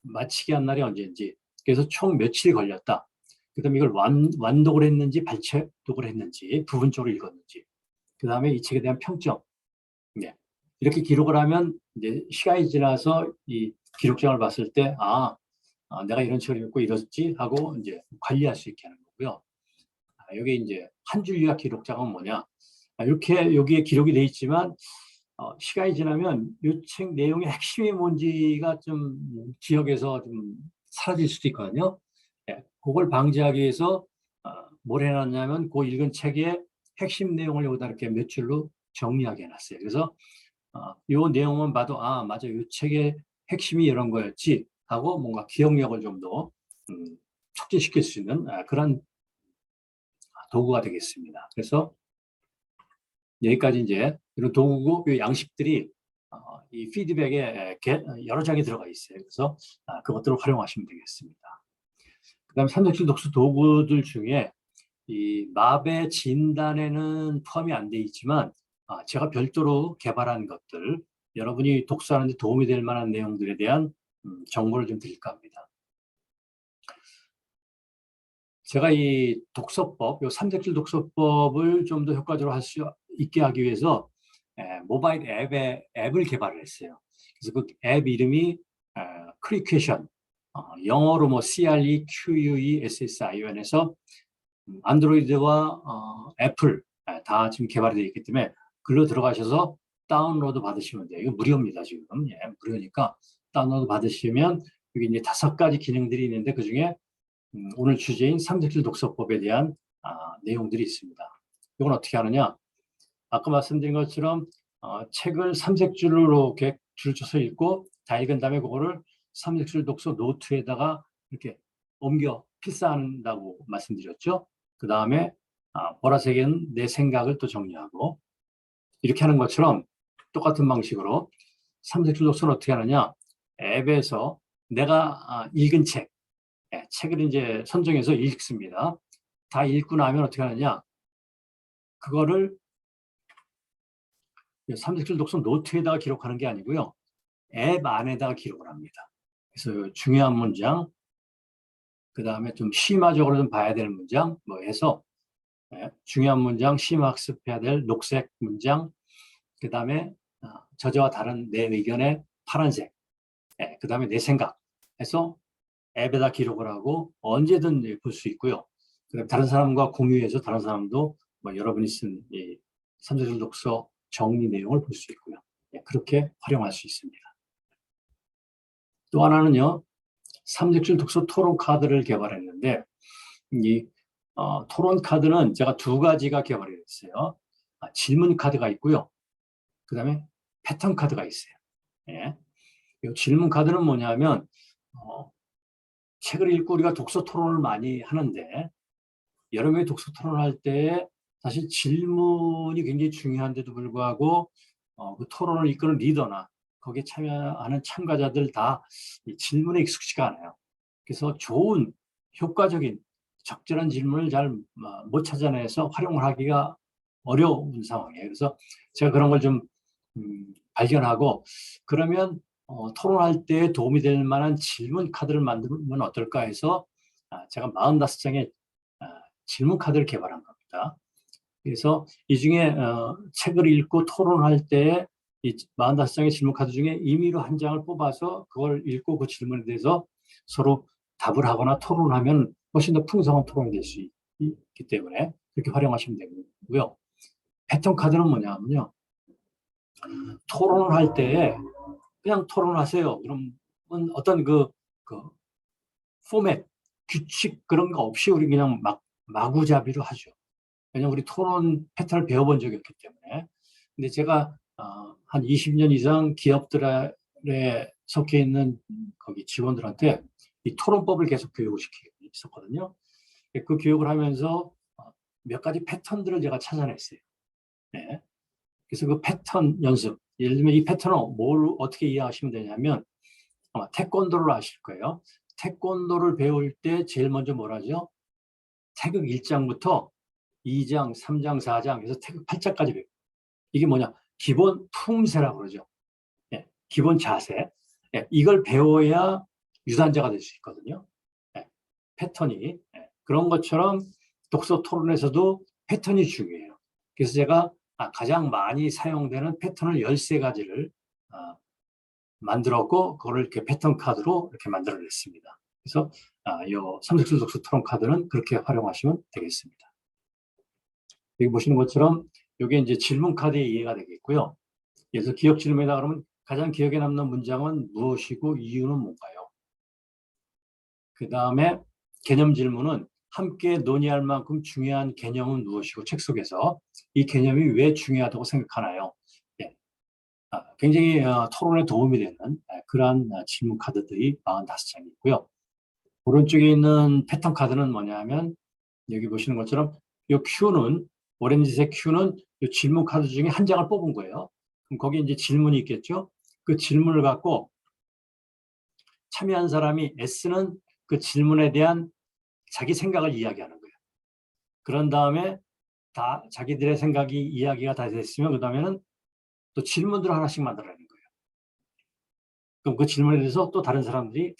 마치게 한 날이 언제인지, 그래서 총 며칠이 걸렸다. 그다음에 이걸 완독을 했는지 발췌독을 했는지, 부분적으로 읽었는지, 그다음에 이 책에 대한 평점. 네. 이렇게 기록을 하면 이제 시간이 지나서 이 기록장을 봤을 때 내가 이런 책을 읽고 이랬지 하고 이제 관리할 수 있게 하는 거고요. 여기 이제 한 줄 요약 기록장은 뭐냐? 이렇게 여기에 기록이 돼 있지만 시간이 지나면 이 책 내용의 핵심이 뭔지가 좀 지역에서 좀 사라질 수도 있거든요. 예, 그걸 방지하기 위해서 뭘 해놨냐면 그 읽은 책의 핵심 내용을 여기다 이렇게 몇 줄로 정리하게 해놨어요. 그래서 이 내용만 봐도 맞아, 이 책의 핵심이 이런 거였지 하고 뭔가 기억력을 좀 더 촉진시킬 수 있는 그런 도구가 되겠습니다. 그래서 여기까지 이제 이런 도구고 이 양식들이 이 피드백에 여러 장이 들어가 있어요. 그래서 그것들을 활용하시면 되겠습니다. 그다음 삼색질 독서 도구들 중에 이 마배 진단에는 포함이 안 돼 있지만 제가 별도로 개발한 것들, 여러분이 독서하는 데 도움이 될 만한 내용들에 대한 정보를 좀 드릴까 합니다. 제가 이 독서법, 요 삼색질 독서법을 좀 더 효과적으로 할 수 있게 하기 위해서 모바일 앱을 개발을 했어요. 그래서 그 앱 이름이 크리퀘션, 영어로 뭐 CREQUESSION에서 안드로이드와 애플 다 지금 개발이 되어 있기 때문에 글로 들어가셔서 다운로드 받으시면 돼요. 이거 무료입니다, 지금. 예, 무료니까 다운로드 받으시면 여기 이제 5가지 기능들이 있는데 그중에 오늘 주제인 삼색질 독서법에 대한 내용들이 있습니다. 이건 어떻게 하느냐? 아까 말씀드린 것처럼 책을 삼색줄로 이렇게 줄 쳐서 읽고 다 읽은 다음에 그거를 삼색줄 독서 노트에다가 이렇게 옮겨 필사한다고 말씀드렸죠. 그 다음에 보라색은 내 생각을 또 정리하고, 이렇게 하는 것처럼 똑같은 방식으로 삼색줄 독서는 어떻게 하느냐? 앱에서 내가 읽은 책을 이제 선정해서 읽습니다. 다 읽고 나면 어떻게 하느냐? 그거를 삼색줄 독서 노트에다가 기록하는 게 아니고요. 앱 안에다가 기록을 합니다. 그래서 중요한 문장, 그 다음에 좀 심화적으로 좀 봐야 될 문장, 뭐 해서 중요한 문장, 심화 학습해야 될 녹색 문장, 그 다음에 저자와 다른 내 의견의 파란색, 그 다음에 내 생각 해서 앱에다 기록을 하고 언제든 볼 수 있고요. 그다음에 다른 사람과 공유해서 다른 사람도 뭐 여러분이 쓴 이 삼색줄 독서 정리 내용을 볼 수 있고요. 그렇게 활용할 수 있습니다. 또 하나는요, 삼색줄 독서 토론 카드를 개발했는데 이 토론 카드는 제가 2가지가 개발이 됐어요. 질문 카드가 있고요. 그 다음에 패턴 카드가 있어요. 예. 이 질문 카드는 뭐냐면 책을 읽고 우리가 독서 토론을 많이 하는데 여러 명이 독서 토론을 할 때 사실 질문이 굉장히 중요한데도 불구하고 그 토론을 이끄는 리더나 거기에 참여하는 참가자들 다 이 질문에 익숙치가 않아요. 그래서 좋은 효과적인 적절한 질문을 잘 못 찾아내서 활용을 하기가 어려운 상황이에요. 그래서 제가 그런 걸 좀 발견하고, 그러면 토론할 때 도움이 될 만한 질문 카드를 만들면 어떨까 해서 제가 45장의 질문 카드를 개발한 겁니다. 그래서 이 중에 책을 읽고 토론할 때 이 45장의 질문 카드 중에 임의로 한 장을 뽑아서 그걸 읽고 그 질문에 대해서 서로 답을 하거나 토론하면 훨씬 더 풍성한 토론이 될 수 있기 때문에 그렇게 활용하시면 되고요. 패턴 카드는 뭐냐면요, 토론을 할 때 그냥 토론하세요. 그럼 어떤 그 포맷, 규칙 그런 거 없이 우리 그냥 마구잡이로 하죠. 왜냐면 우리 토론 패턴을 배워본 적이 없기 때문에. 근데 제가 한 20년 이상 기업들에 속해 있는 거기 직원들한테 이 토론법을 계속 교육을 시키고 있었거든요. 그 교육을 하면서 몇 가지 패턴들을 제가 찾아냈어요. 네. 그래서 그 패턴 연습, 예를 들면 이 패턴을 어떻게 이해하시면 되냐면 아마 태권도를 아실 거예요. 태권도를 배울 때 제일 먼저 뭘 하죠? 태극 1장부터 2장, 3장, 4장, 그래서 태극 8장까지 배워요. 이게 뭐냐? 기본 품새라고 그러죠. 예. 기본 자세, 예, 이걸 배워야 유단자가 될 수 있거든요. 예, 패턴이. 예, 그런 것처럼 독서 토론에서도 패턴이 중요해요. 그래서 제가 가장 많이 사용되는 패턴을 13가지를 만들었고, 그거를 이렇게 패턴 카드로 이렇게 만들어냈습니다. 그래서 이 삼색술 독서 토론 카드는 그렇게 활용하시면 되겠습니다. 여기 보시는 것처럼 이게 이제 질문 카드에 이해가 되겠고요. 그래서 기억 질문이다 그러면 가장 기억에 남는 문장은 무엇이고 이유는 뭔가요? 그 다음에 개념 질문은 함께 논의할 만큼 중요한 개념은 무엇이고 책 속에서 이 개념이 왜 중요하다고 생각하나요? 예. 굉장히 토론에 도움이 되는 그러한 질문 카드들이 45장이 있고요. 오른쪽에 있는 패턴 카드는 뭐냐면 여기 보시는 것처럼 이 Q는 오렌지색 Q는 이 질문 카드 중에 한 장을 뽑은 거예요. 그럼 거기 이제 질문이 있겠죠. 그 질문을 갖고 참여한 사람이 S는 그 질문에 대한 자기 생각을 이야기하는 거예요. 그런 다음에 다 자기들의 생각이 이야기가 다 됐으면 그 다음에는 또 질문들을 하나씩 만들어내는 거예요. 그럼 그 질문에 대해서 또 다른 사람들이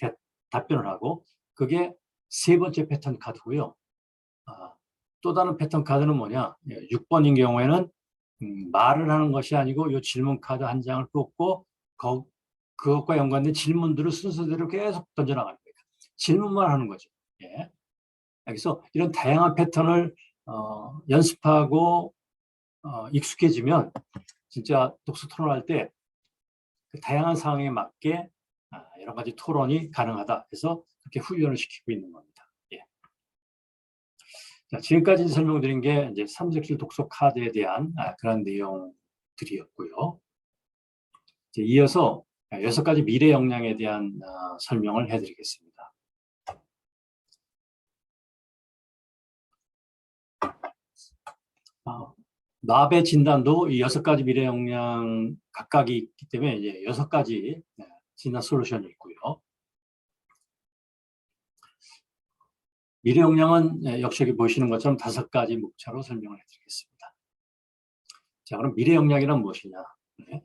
답변을 하고 그게 세 번째 패턴 카드고요. 또 다른 패턴 카드는 뭐냐? 6번인 경우에는 말을 하는 것이 아니고 이 질문 카드 한 장을 뽑고 그것과 연관된 질문들을 순서대로 계속 던져나가는 거예요. 질문만 하는 거죠. 예. 그래서 이런 다양한 패턴을 연습하고 익숙해지면 진짜 독서 토론할 때 그 다양한 상황에 맞게 여러 가지 토론이 가능하다. 그래서 그렇게 훈련을 시키고 있는 겁니다. 예. 자, 지금까지 설명드린 게 이제 삼색실 독서 카드에 대한 그런 내용들이었고요. 이제 이어서 6가지 미래 역량에 대한 설명을 해드리겠습니다. 납의 진단도 이 6가지 미래 역량 각각이 있기 때문에 이제 6가지 진단 솔루션이 있고요. 미래 역량은 역시 여기 보시는 것처럼 5가지 목차로 설명을 해드리겠습니다. 자, 그럼 미래 역량이란 무엇이냐? 네.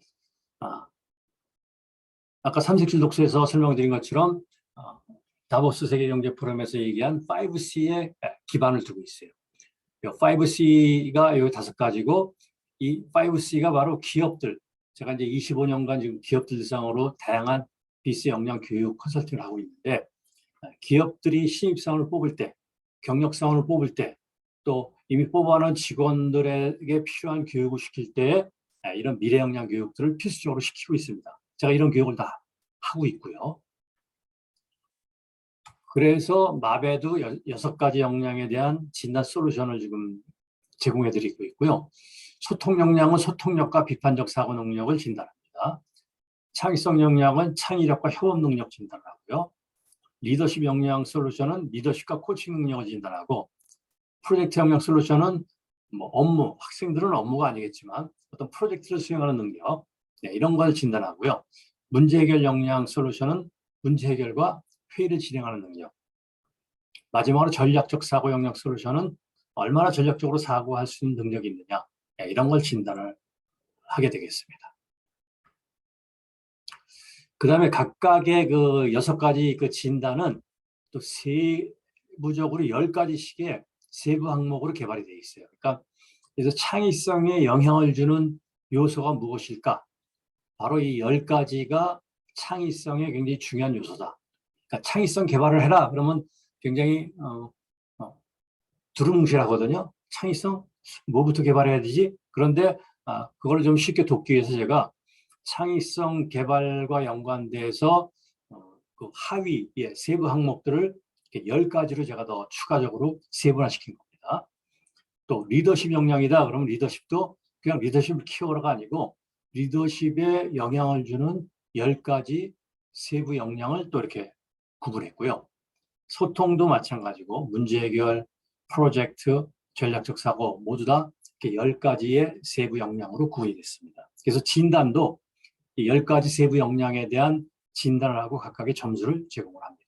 아까 삼색실 독서에서 설명드린 것처럼 다보스 세계경제 포럼에서 얘기한 5C에 기반을 두고 있어요. 5C가 이 5가지고 이 5C가 바로 기업들, 제가 이제 25년간 지금 기업들 대상으로 다양한 비스 역량 교육 컨설팅을 하고 있는데 기업들이 신입사원을 뽑을 때, 경력사원을 뽑을 때, 또 이미 뽑아놓은 직원들에게 필요한 교육을 시킬 때 이런 미래 역량 교육들을 필수적으로 시키고 있습니다. 제가 이런 교육을 다 하고 있고요. 그래서 맙에도 6가지 역량에 대한 진단 솔루션을 지금 제공해드리고 있고요. 소통 역량은 소통력과 비판적 사고 능력을 진단합니다. 창의성 역량은 창의력과 협업 능력 진단을 하고요. 리더십 역량 솔루션은 리더십과 코칭 능력을 진단하고 프로젝트 역량 솔루션은 뭐 업무, 학생들은 업무가 아니겠지만 어떤 프로젝트를 수행하는 능력 이런 걸 진단하고요. 문제 해결 역량 솔루션은 문제 해결과 회의를 진행하는 능력. 마지막으로 전략적 사고 역량 솔루션은 얼마나 전략적으로 사고할 수 있는 능력이 있느냐 이런 걸 진단을 하게 되겠습니다. 그 다음에 각각의 그 6가지 그 진단은 또 세부적으로 10가지씩의 세부 항목으로 개발이 되어 있어요. 그러니까 그래서 창의성에 영향을 주는 요소가 무엇일까? 바로 이 10가지가 창의성에 굉장히 중요한 요소다. 그러니까 창의성 개발을 해라. 그러면 굉장히 두루뭉실하거든요. 창의성? 뭐부터 개발해야 되지? 그런데 그걸 좀 쉽게 돕기 위해서 제가 창의성 개발과 연관돼서 그 하위 세부 항목들을 10가지로 제가 더 추가적으로 세분화시킨 겁니다. 또 리더십 역량이다. 그러면 리더십도 그냥 리더십을 키워라가 아니고 리더십에 영향을 주는 10가지 세부 역량을 또 이렇게 구분했고요. 소통도 마찬가지고 문제 해결, 프로젝트, 전략적 사고 모두 다 이렇게 10가지의 세부 역량으로 구분이 됐습니다. 그래서 진단도 이 10가지 세부 역량에 대한 진단을 하고 각각의 점수를 제공을 합니다.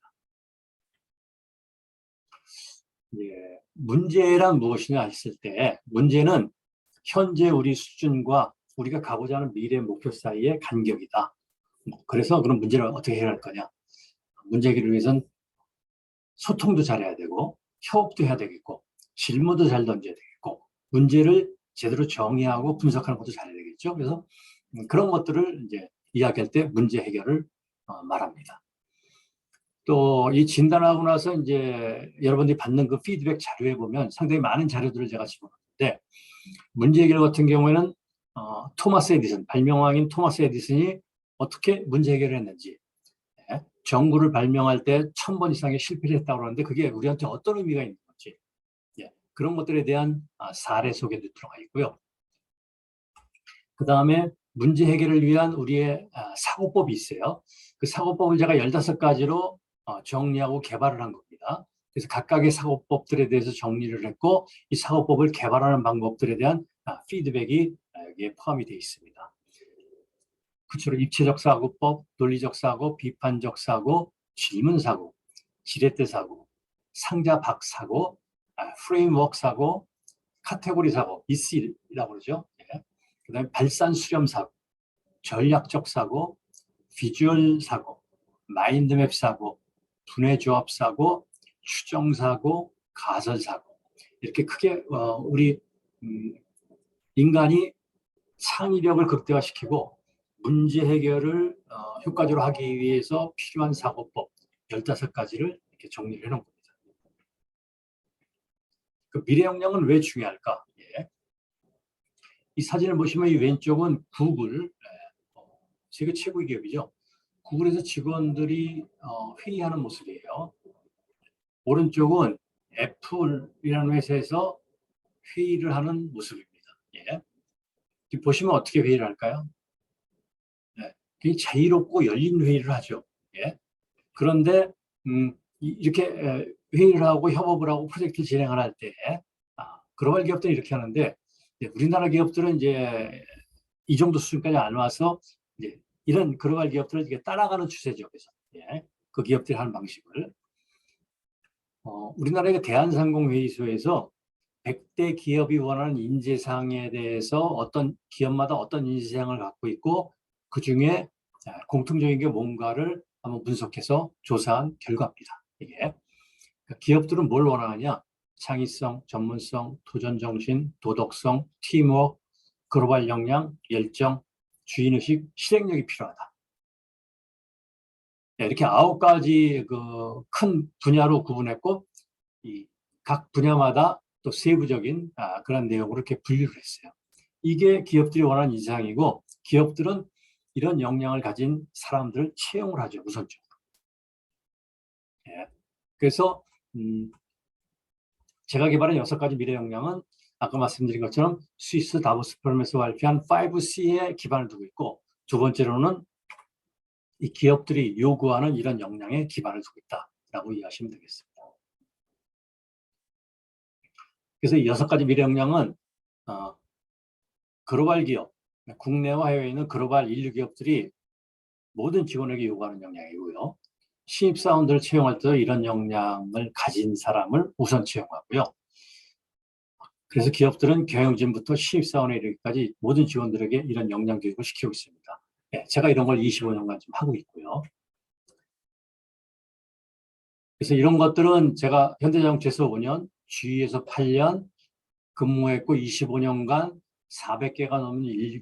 문제란 무엇이냐 했을 때 문제는 현재 우리 수준과 우리가 가고자 하는 미래 목표 사이의 간격이다. 그래서 그런 문제를 어떻게 해결할 거냐. 문제 해결을 위해서는 소통도 잘해야 되고, 협업도 해야 되겠고, 질문도 잘 던져야 되겠고, 문제를 제대로 정의하고 분석하는 것도 잘해야 되겠죠. 그래서 그런 것들을 이제 이야기할 때 문제 해결을 말합니다. 또 이 진단하고 나서 이제 여러분들이 받는 그 피드백 자료에 보면 상당히 많은 자료들을 제가 집어넣는데, 문제 해결 같은 경우에는 토마스 에디슨, 발명왕인 토마스 에디슨이 어떻게 문제 해결을 했는지, 예, 전구를 발명할 때 1000번 이상의 실패를 했다고 하는데 그게 우리한테 어떤 의미가 있는 건지, 예, 그런 것들에 대한 사례 소개도 들어가 있고요. 그 다음에 문제 해결을 위한 우리의 사고법이 있어요. 그 사고법을 제가 15가지로 정리하고 개발을 한 겁니다. 그래서 각각의 사고법들에 대해서 정리를 했고, 이 사고법을 개발하는 방법들에 대한 피드백이 여기에 포함이 되어 있습니다. 구체로 입체적 사고법, 논리적 사고, 비판적 사고, 질문 사고, 지렛대 사고, 상자 박 사고, 프레임워크 사고, 카테고리 사고, 이씨라고 그러죠. 예. 그다음에 발산 수렴 사고, 전략적 사고, 비주얼 사고, 마인드맵 사고, 분해 조합 사고, 추정 사고, 가설 사고. 이렇게 크게 우리 인간이 창의력을 극대화시키고 문제 해결을 효과적으로 하기 위해서 필요한 사고법 15가지를 이렇게 정리를 해놓은 겁니다. 그 미래 역량은 왜 중요할까? 예. 이 사진을 보시면 이 왼쪽은 구글, 세계 최고의 기업이죠. 구글에서 직원들이 회의하는 모습이에요. 오른쪽은 애플이라는 회사에서 회의를 하는 모습입니다. 예. 보시면 어떻게 회의를 할까요? 네. 굉장히 자유롭고 열린 회의를 하죠. 예. 그런데 이렇게 회의를 하고 협업을 하고 프로젝트를 진행을 할 때 글로벌 기업들은 이렇게 하는데, 우리나라 기업들은 이제 이 정도 수준까지 안 와서 이제 이런 글로벌 기업들을 이게 따라가는 추세죠. 그래서 예. 그 기업들이 하는 방식을 우리나라의 대한상공회의소에서 100대 기업이 원하는 인재상에 대해서 어떤 기업마다 어떤 인재상을 갖고 있고 그 중에 공통적인 게 뭔가를 한번 분석해서 조사한 결과입니다. 이게 그러니까 기업들은 뭘 원하느냐? 창의성, 전문성, 도전정신, 도덕성, 팀워크, 글로벌 역량, 열정, 주인의식, 실행력이 필요하다. 이렇게 9가지 그 큰 분야로 구분했고 이 각 분야마다 또 세부적인 그런 내용으로 이렇게 분류를 했어요. 이게 기업들이 원하는 이상이고 기업들은 이런 역량을 가진 사람들을 채용을 하죠. 우선적으로. 예. 그래서 제가 개발한 6가지 미래 역량은 아까 말씀드린 것처럼 스위스 다보스 포럼에서 발표한 5C에 기반을 두고 있고, 두 번째로는 이 기업들이 요구하는 이런 역량에 기반을 두고 있다라고 이해하시면 되겠습니다. 그래서 이 6가지 미래 역량은 글로벌 기업, 국내와 해외에 있는 글로벌 인류 기업들이 모든 직원에게 요구하는 역량이고요. 신입사원들을 채용할 때 이런 역량을 가진 사람을 우선 채용하고요. 그래서 기업들은 경영진부터 신입사원에 이르기까지 모든 직원들에게 이런 역량 교육을 시키고 있습니다. 네, 제가 이런 걸 25년간 좀 하고 있고요. 그래서 이런 것들은 제가 현대자동차에서 5년, GE에서 8년 근무했고 25년간 400개가 넘는 인류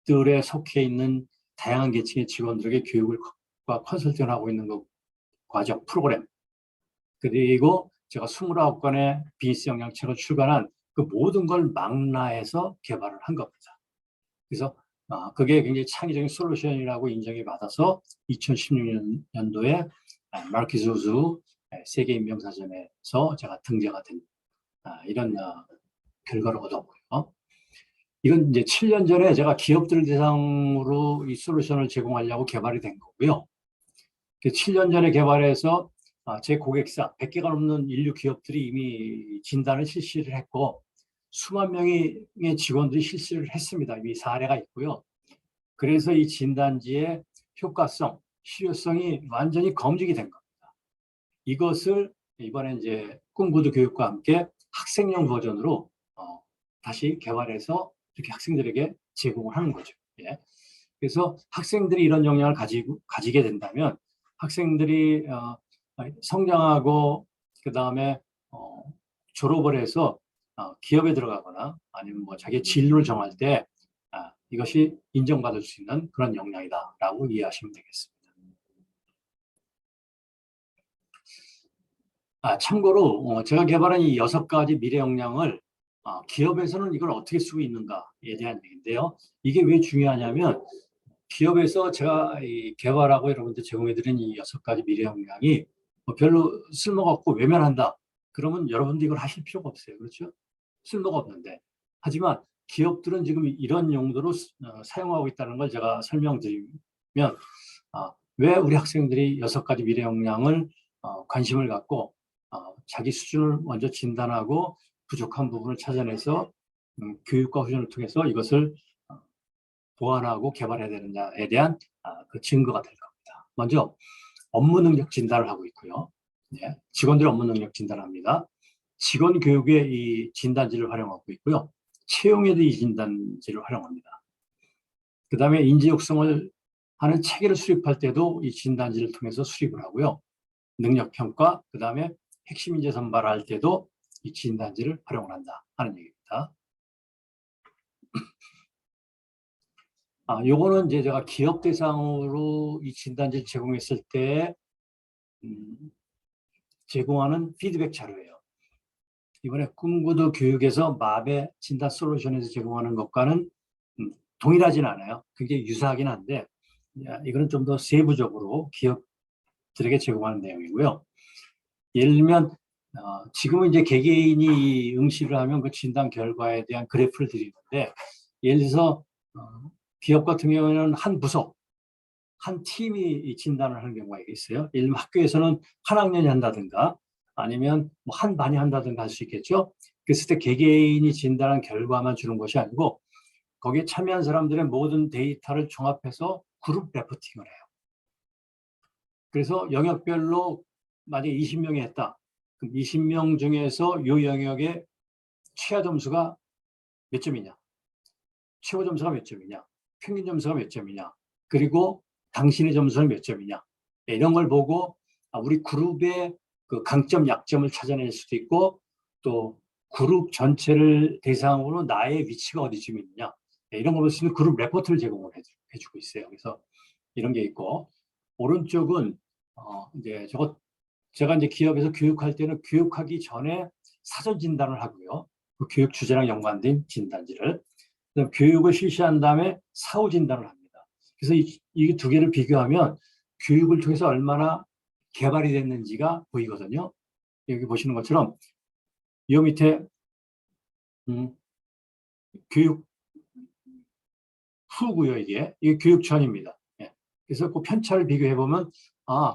기업들에 속해 있는 다양한 계층의 직원들에게 교육과 컨설팅을 하고 있는 그 과정, 프로그램. 그리고 제가 29권의 비즈니스 역량책을 출간한 그 모든 걸 망라해서 개발을 한 겁니다. 그래서 그게 굉장히 창의적인 솔루션이라고 인정이 받아서 2016년도에 마르키스 우즈 세계인명사전에서 제가 등재가 된 이런 결과를 얻었고요. 이건 이제 7년 전에 제가 기업들 대상으로 이 솔루션을 제공하려고 개발이 된 거고요. 7년 전에 개발해서 제 고객사 100개가 넘는 인류 기업들이 이미 진단을 실시를 했고 수만 명의 직원들이 실시를 했습니다. 이미 사례가 있고요. 그래서 이 진단지의 효과성, 실효성이 완전히 검증이 된 겁니다. 이것을 이번에 이제 꿈구두 교육과 함께 학생용 버전으로 다시 개발해서 이렇게 학생들에게 제공을 하는 거죠. 예. 그래서 학생들이 이런 역량을 가지게 된다면 학생들이 성장하고 그다음에 졸업을 해서 기업에 들어가거나 아니면 뭐 자기의 진로를 정할 때 이것이 인정받을 수 있는 그런 역량이다라고 이해하시면 되겠습니다. 참고로 제가 개발한 이 6가지 미래 역량을 기업에서는 이걸 어떻게 쓰고 있는가에 대한 얘기인데요. 이게 왜 중요하냐면 기업에서 제가 개발하고 여러분들 제공해드린 이 6가지 미래 역량이 별로 쓸모가 없고 외면한다. 그러면 여러분들 이걸 하실 필요가 없어요. 그렇죠? 쓸모가 없는데. 하지만 기업들은 지금 이런 용도로 사용하고 있다는 걸 제가 설명드리면 왜 우리 학생들이 6가지 미래 역량을 관심을 갖고 자기 수준을 먼저 진단하고 부족한 부분을 찾아내서 교육과 훈련을 통해서 이것을 보완하고 개발해야 되느냐에 대한 그 증거가 될 겁니다. 먼저 업무 능력 진단을 하고 있고요. 네, 직원들 업무 능력 진단합니다. 직원 교육에 이 진단지를 활용하고 있고요. 채용에도 이 진단지를 활용합니다. 그 다음에 인재 육성을 하는 체계를 수립할 때도 이 진단지를 통해서 수립을 하고요. 능력 평가, 그 다음에 핵심 인재 선발할 때도 이 진단지를 활용을 한다 하는 얘기입니다. 요거는 이제 제가 기업 대상으로 이 진단지를 제공했을 때 제공하는 피드백 자료예요. 이번에 꿈구도 교육에서 마베 진단 솔루션에서 제공하는 것과는 동일하진 않아요. 굉장히 유사하긴 한데 이거는 좀 더 세부적으로 기업들에게 제공하는 내용이고요. 예를 들면 지금은 이제 개개인이 응시를 하면 그 진단 결과에 대한 그래프를 드리는데 예를 들어서 기업 같은 경우에는 한 부서, 한 팀이 진단을 하는 경우가 있어요. 예를 들면 학교에서는 한 학년이 한다든가 아니면 뭐 한 반이 한다든가 할 수 있겠죠. 그랬을 때 개개인이 진단한 결과만 주는 것이 아니고 거기에 참여한 사람들의 모든 데이터를 종합해서 그룹 레포팅을 해요. 그래서 영역별로 만약에 20명이 했다. 그럼 20명 중에서 이 영역의 최하 점수가 몇 점이냐? 최고 점수가 몇 점이냐? 평균 점수가 몇 점이냐? 그리고 당신의 점수는 몇 점이냐? 이런 걸 보고 우리 그룹의 그 강점, 약점을 찾아낼 수도 있고 또 그룹 전체를 대상으로 나의 위치가 어디쯤 있느냐? 이런 걸 볼 수 있는 그룹 레포트를 제공을 해주고 있어요. 그래서 이런 게 있고 오른쪽은 이제 제가 이제 기업에서 교육할 때는 교육하기 전에 사전 진단을 하고요. 그 교육 주제랑 연관된 진단지를 교육을 실시한 다음에 사후 진단을 합니다. 그래서 이 두 개를 비교하면 교육을 통해서 얼마나 개발이 됐는지가 보이거든요. 여기 보시는 것처럼 이 밑에 교육 후고요. 이게 교육 전입니다. 예. 그래서 그 편차를 비교해 보면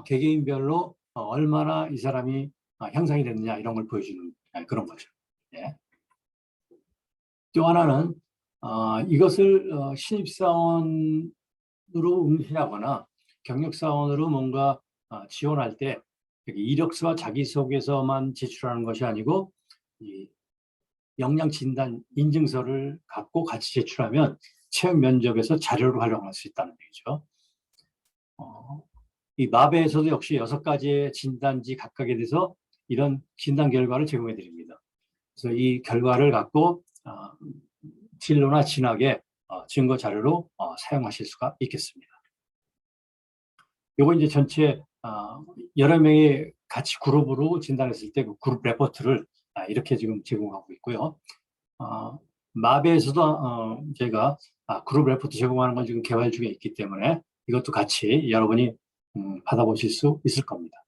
개개인별로 얼마나 이 사람이 향상이 됐느냐 이런 걸 보여주는 그런 거죠. 예. 또 하나는 이것을 신입사원으로 응시하거나 경력사원으로 뭔가 지원할 때 이력서와 자기소개서만 제출하는 것이 아니고 이 역량 진단 인증서를 갖고 같이 제출하면 채용 면접에서 자료로 활용할 수 있다는 얘기죠. 이 마베에서도 역시 6가지의 진단지 각각에 대해서 이런 진단 결과를 제공해 드립니다. 그래서 이 결과를 갖고 진로나 진학의 증거 자료로 사용하실 수가 있겠습니다. 요거 이제 전체 여러 명이 같이 그룹으로 진단했을 때 그 그룹 레포트를 이렇게 지금 제공하고 있고요. 마베에서도 저희가 그룹 레포트 제공하는 건 지금 개발 중에 있기 때문에 이것도 같이 여러분이 받아보실 수 있을 겁니다.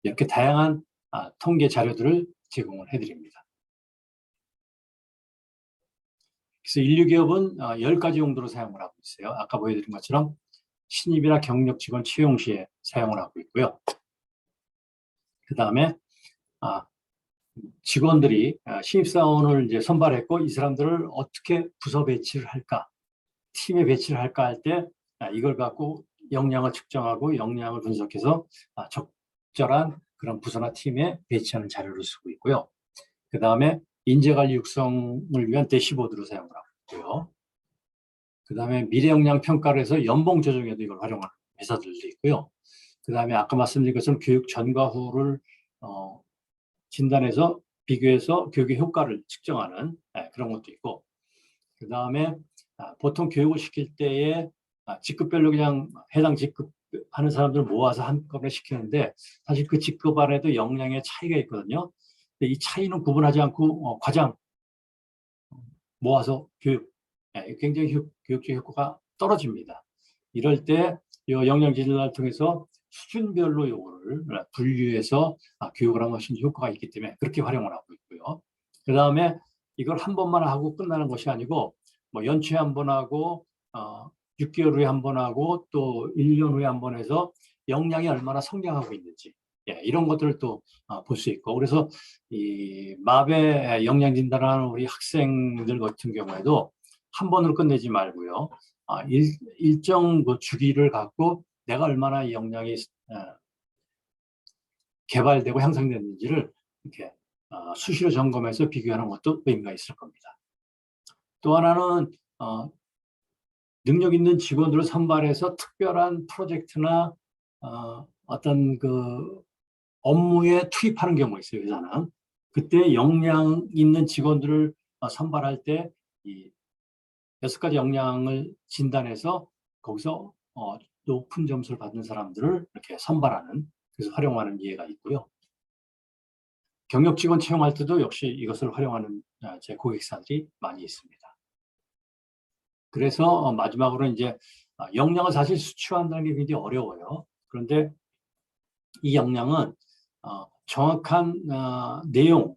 이렇게 다양한 통계 자료들을 제공을 해드립니다. 그래서 인류기업은 10가지 용도로 사용을 하고 있어요. 아까 보여드린 것처럼 신입이나 경력 직원 채용 시에 사용을 하고 있고요. 그 다음에 직원들이 신입사원을 이제 선발했고 이 사람들을 어떻게 부서 배치를 할까, 팀에 배치를 할까 할 때 이걸 갖고 역량을 측정하고 역량을 분석해서 적절한 그런 부서나 팀에 배치하는 자료를 쓰고 있고요. 그 다음에 인재관리 육성을 위한 대시보드로 사용을 하고 있고요. 그다음에 미래 역량 평가를 해서 연봉 조정에도 이걸 활용하는 회사들도 있고요. 그다음에 아까 말씀드린 것처럼 교육 전과 후를 진단해서 비교해서 교육의 효과를 측정하는 그런 것도 있고, 그다음에 보통 교육을 시킬 때에 직급별로 그냥 해당 직급 하는 사람들 모아서 한꺼번에 시키는데 사실 그 직급 안에도 역량의 차이가 있거든요. 근데 이 차이는 구분하지 않고 과장 모아서 교육, 굉장히 교육적 효과가 떨어집니다. 이럴 때 이 역량 진단을 통해서 수준별로 요거를 분류해서 교육을 하면 훨씬 효과가 있기 때문에 그렇게 활용을 하고 있고요. 그 다음에 이걸 한 번만 하고 끝나는 것이 아니고 뭐 연초에 한 번 하고 6개월 후에 한 번 하고 또 1년 후에 한 번 해서 역량이 얼마나 성장하고 있는지 이런 것들을 또 볼 수 있고, 그래서 이 마베 역량 진단을 하는 우리 학생들 같은 경우에도 한 번으로 끝내지 말고요. 일정 그 주기를 갖고 내가 얼마나 이 역량이 개발되고 향상됐는지를 이렇게 수시로 점검해서 비교하는 것도 의미가 있을 겁니다. 또 하나는 능력 있는 직원들을 선발해서 특별한 프로젝트나 어떤 그 업무에 투입하는 경우가 있어요, 회사는. 그때 역량 있는 직원들을 선발할 때 이 6가지 역량을 진단해서 거기서 높은 점수를 받는 사람들을 이렇게 선발하는, 그래서 활용하는 예가 있고요. 경력 직원 채용할 때도 역시 이것을 활용하는 제 고객사들이 많이 있습니다. 그래서 마지막으로 이제 역량을 사실 수치화한다는 게 굉장히 어려워요. 그런데 이 역량은 정확한 내용,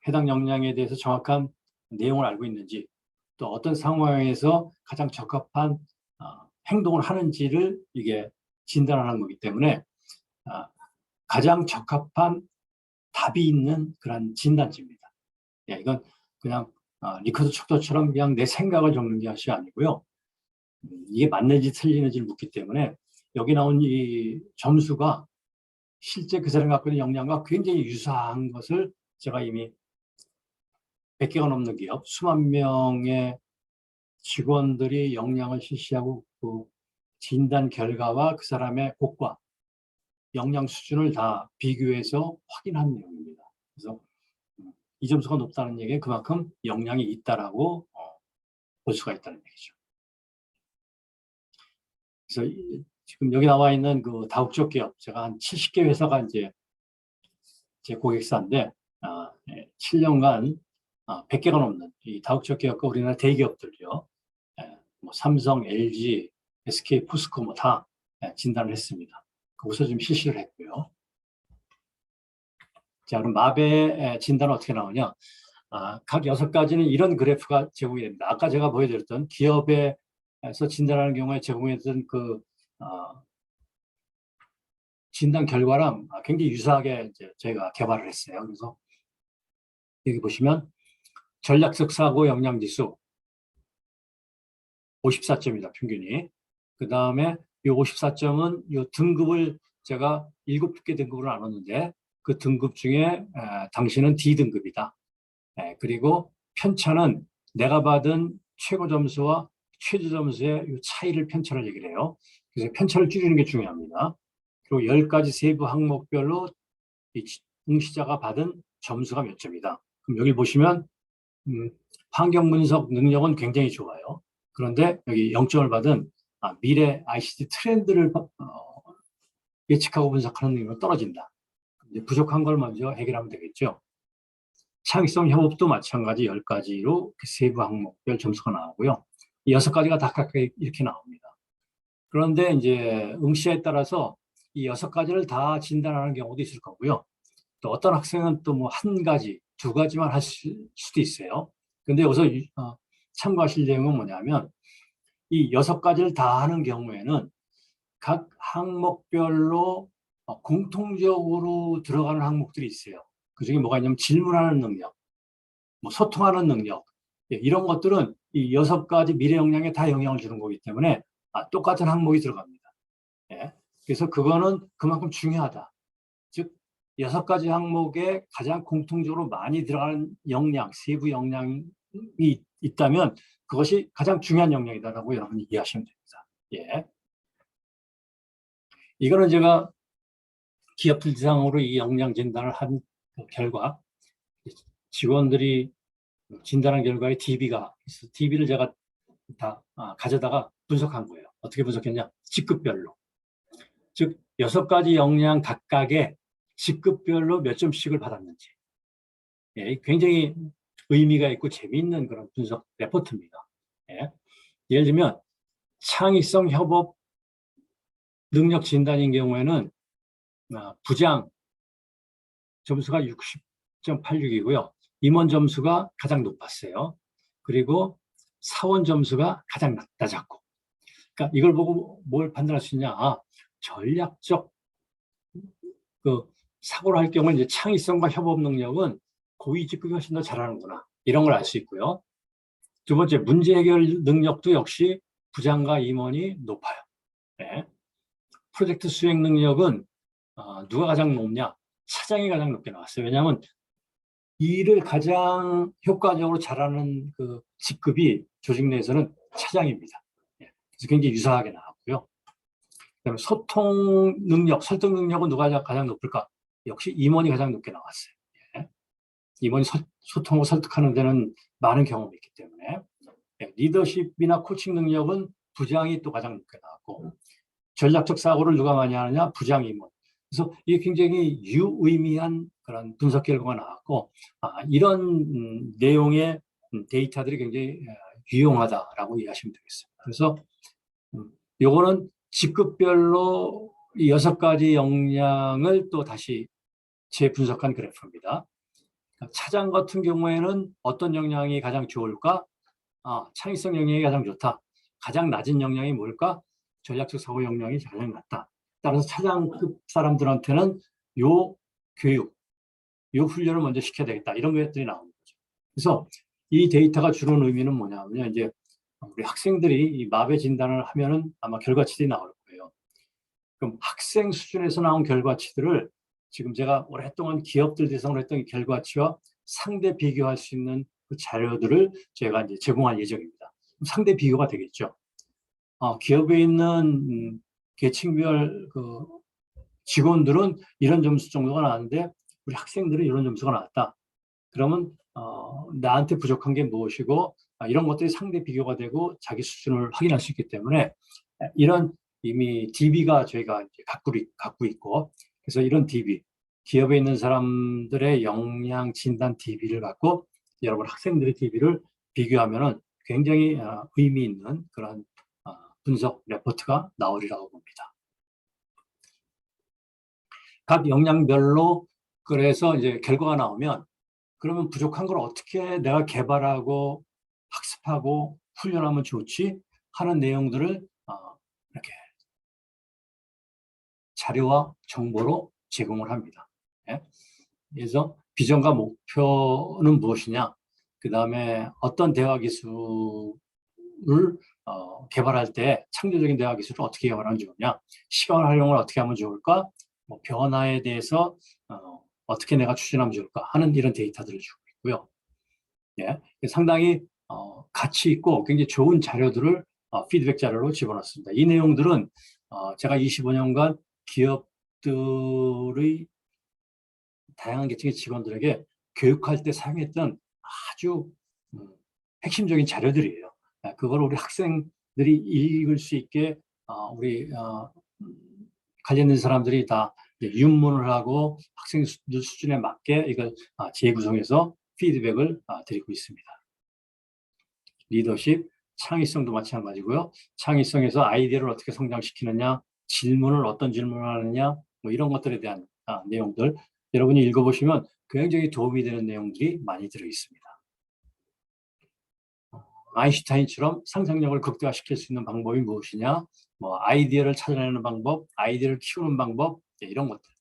해당 역량에 대해서 정확한 내용을 알고 있는지, 또 어떤 상황에서 가장 적합한 행동을 하는지를 이게 진단하는 거기 때문에 가장 적합한 답이 있는 그런 진단지입니다. 이건 그냥 리커트 척도처럼 그냥 내 생각을 적는 것이 아니고요. 이게 맞는지 틀리는지를 묻기 때문에 여기 나온 이 점수가 실제 그 사람이 갖고 있는 역량과 굉장히 유사한 것을 제가 이미 100개가 넘는 기업, 수만 명의 직원들이 역량을 실시하고 그 진단 결과와 그 사람의 고과, 역량 수준을 다 비교해서 확인한 내용입니다. 그래서 이 점수가 높다는 얘기는 그만큼 역량이 있다라고 볼 수가 있다는 얘기죠. 그래서 지금 여기 나와 있는 그 다국적 기업, 제가 한 70개 회사가 이제 제 고객사인데 7년간 100개가 넘는 이 다국적 기업과 우리나라 대기업들요, 뭐 삼성, LG, SK, 포스코 뭐 다 진단을 했습니다. 거기서 좀 실시를 했고요. 자, 그럼 마베 진단은 어떻게 나오냐? 각 6가지는 이런 그래프가 제공이 됩니다. 아까 제가 보여드렸던 기업에서 진단하는 경우에 제공했던 그 진단 결과랑 굉장히 유사하게 이제 저희가 개발을 했어요. 그래서 여기 보시면 전략적 사고 역량 지수 54점이다, 평균이. 그 다음에 이 54점은 이 등급을 제가 7개 등급으로 나눴는데 그 등급 중에 당신은 D등급이다. 그리고 편차는 내가 받은 최고 점수와 최저 점수의 이 차이를 편차를 얘기를 해요. 그래서 편차를 줄이는 게 중요합니다. 그리고 10가지 세부 항목별로 이 응시자가 받은 점수가 몇 점이다. 그럼 여기 보시면 환경 분석 능력은 굉장히 좋아요. 그런데 여기 0점을 받은 미래 ICT 트렌드를 예측하고 분석하는 능력은 떨어진다. 부족한 걸 먼저 해결하면 되겠죠. 창의성 협업도 마찬가지 10가지로 세부 항목별 점수가 나오고요. 이 6가지가 다 각각 이렇게 나옵니다. 그런데 이제 응시에 따라서 이 6가지를 다 진단하는 경우도 있을 거고요. 또 어떤 학생은 또 뭐 1가지, 2가지만 할 수도 있어요. 근데 여기서 참고하실 내용은 뭐냐면 이 6가지를 다 하는 경우에는 각 항목별로 공통적으로 들어가는 항목들이 있어요. 그중에 뭐가 있냐면 질문하는 능력, 뭐 소통하는 능력, 이런 것들은 이 6가지 미래 역량에 다 영향을 주는 거기 때문에 똑같은 항목이 들어갑니다. 그래서 그거는 그만큼 중요하다. 즉 6가지 항목에 가장 공통적으로 많이 들어가는 역량, 세부 역량이 있다면 그것이 가장 중요한 역량이다라고 여러분이 이해하시면 됩니다. 예. 이거는 제가 기업들 대상으로 이 역량 진단을 한 결과 직원들이 진단한 결과에 DB가 있어. DB를 제가 다 가져다가 분석한 거예요. 어떻게 분석했냐? 직급별로. 즉 6가지 역량 각각의 직급별로 몇 점씩을 받았는지. 예, 굉장히 의미가 있고 재미있는 그런 분석 레포트입니다. 예. 예를 들면 창의성, 협업, 능력 진단인 경우에는 부장 점수가 60.86이고요. 임원 점수가 가장 높았어요. 그리고 사원 점수가 가장 낮았고. 그러니까 이걸 보고 뭘 판단할 수 있냐? 전략적 그 사고를 할 경우는 이제 창의성과 협업 능력은 고위 직급이 훨씬 더 잘하는구나. 이런 걸 알 수 있고요. 두 번째, 문제 해결 능력도 역시 부장과 임원이 높아요. 네. 프로젝트 수행 능력은 누가 가장 높냐? 차장이 가장 높게 나왔어요. 왜냐하면 일을 가장 효과적으로 잘하는 그 직급이 조직 내에서는 차장입니다. 예. 그래서 굉장히 유사하게 나왔고요. 그다음에 소통 능력, 설득 능력은 누가 가장 높을까? 역시 임원이 가장 높게 나왔어요. 예. 임원이 소통을 설득하는 데는 많은 경험이 있기 때문에. 예. 리더십이나 코칭 능력은 부장이 또 가장 높게 나왔고, 전략적 사고를 누가 많이 하느냐? 부장, 임원. 그래서 이게 굉장히 유의미한 그런 분석 결과가 나왔고, 이런 내용의 데이터들이 굉장히 유용하다라고 이해하시면 되겠습니다. 그래서 요거는 직급별로 이 6가지 역량을 또 다시 재분석한 그래프입니다. 차장 같은 경우에는 어떤 역량이 가장 좋을까? 창의성 역량이 가장 좋다. 가장 낮은 역량이 뭘까? 전략적 사고 역량이 가장 낮다. 따라서 차장급 사람들한테는 요 교육, 요 훈련을 먼저 시켜야 되겠다. 이런 것들이 나오는 거죠. 그래서 이 데이터가 주는 의미는 뭐냐면 이제 우리 학생들이 이 마배 진단을 하면은 아마 결과치들이 나올 거예요. 그럼 학생 수준에서 나온 결과치들을 지금 제가 오랫동안 기업들 대상으로 했던 이 결과치와 상대 비교할 수 있는 그 자료들을 제가 이제 제공할 예정입니다. 상대 비교가 되겠죠. 기업에 있는 계층별 그 직원들은 이런 점수 정도가 나왔는데 우리 학생들은 이런 점수가 나왔다. 그러면 나한테 부족한 게 무엇이고 이런 것들이 상대 비교가 되고 자기 수준을 확인할 수 있기 때문에 이런 이미 DB가 저희가 이제 갖고 있고 그래서 이런 DB 기업에 있는 사람들의 역량 진단 DB를 갖고 여러분 학생들의 DB를 비교하면은 굉장히 의미 있는 그런 분석 레포트가 나오리라고 봅니다. 각 역량별로 그래서 이제 결과가 나오면 그러면 부족한 걸 어떻게 내가 개발하고 학습하고 훈련하면 좋지 하는 내용들을 이렇게 자료와 정보로 제공을 합니다. 예? 그래서 비전과 목표는 무엇이냐, 그 다음에 어떤 대화 기술을 개발할 때 창조적인 대화 기술을 어떻게 개발하면 좋으냐, 시간 활용을 어떻게 하면 좋을까, 뭐 변화에 대해서 어떻게 내가 추진하면 좋을까 하는 이런 데이터들을 주고 있고요. 예, 상당히 가치 있고 굉장히 좋은 자료들을 피드백 자료로 집어넣습니다. 이 내용들은 제가 25년간 기업들의 다양한 계층의 직원들에게 교육할 때 사용했던 아주 핵심적인 자료들이에요. 그걸 우리 학생들이 읽을 수 있게 우리 관련된 사람들이 다 윤문을 하고 학생들 수준에 맞게 이걸 재구성해서 피드백을 드리고 있습니다. 리더십, 창의성도 마찬가지고요. 창의성에서 아이디어를 어떻게 성장시키느냐, 질문을 어떤 질문을 하느냐, 뭐 이런 것들에 대한 내용들 여러분이 읽어보시면 굉장히 도움이 되는 내용들이 많이 들어있습니다. 아인슈타인처럼 상상력을 극대화시킬 수 있는 방법이 무엇이냐, 뭐 아이디어를 찾아내는 방법, 아이디어를 키우는 방법, 이런 것들.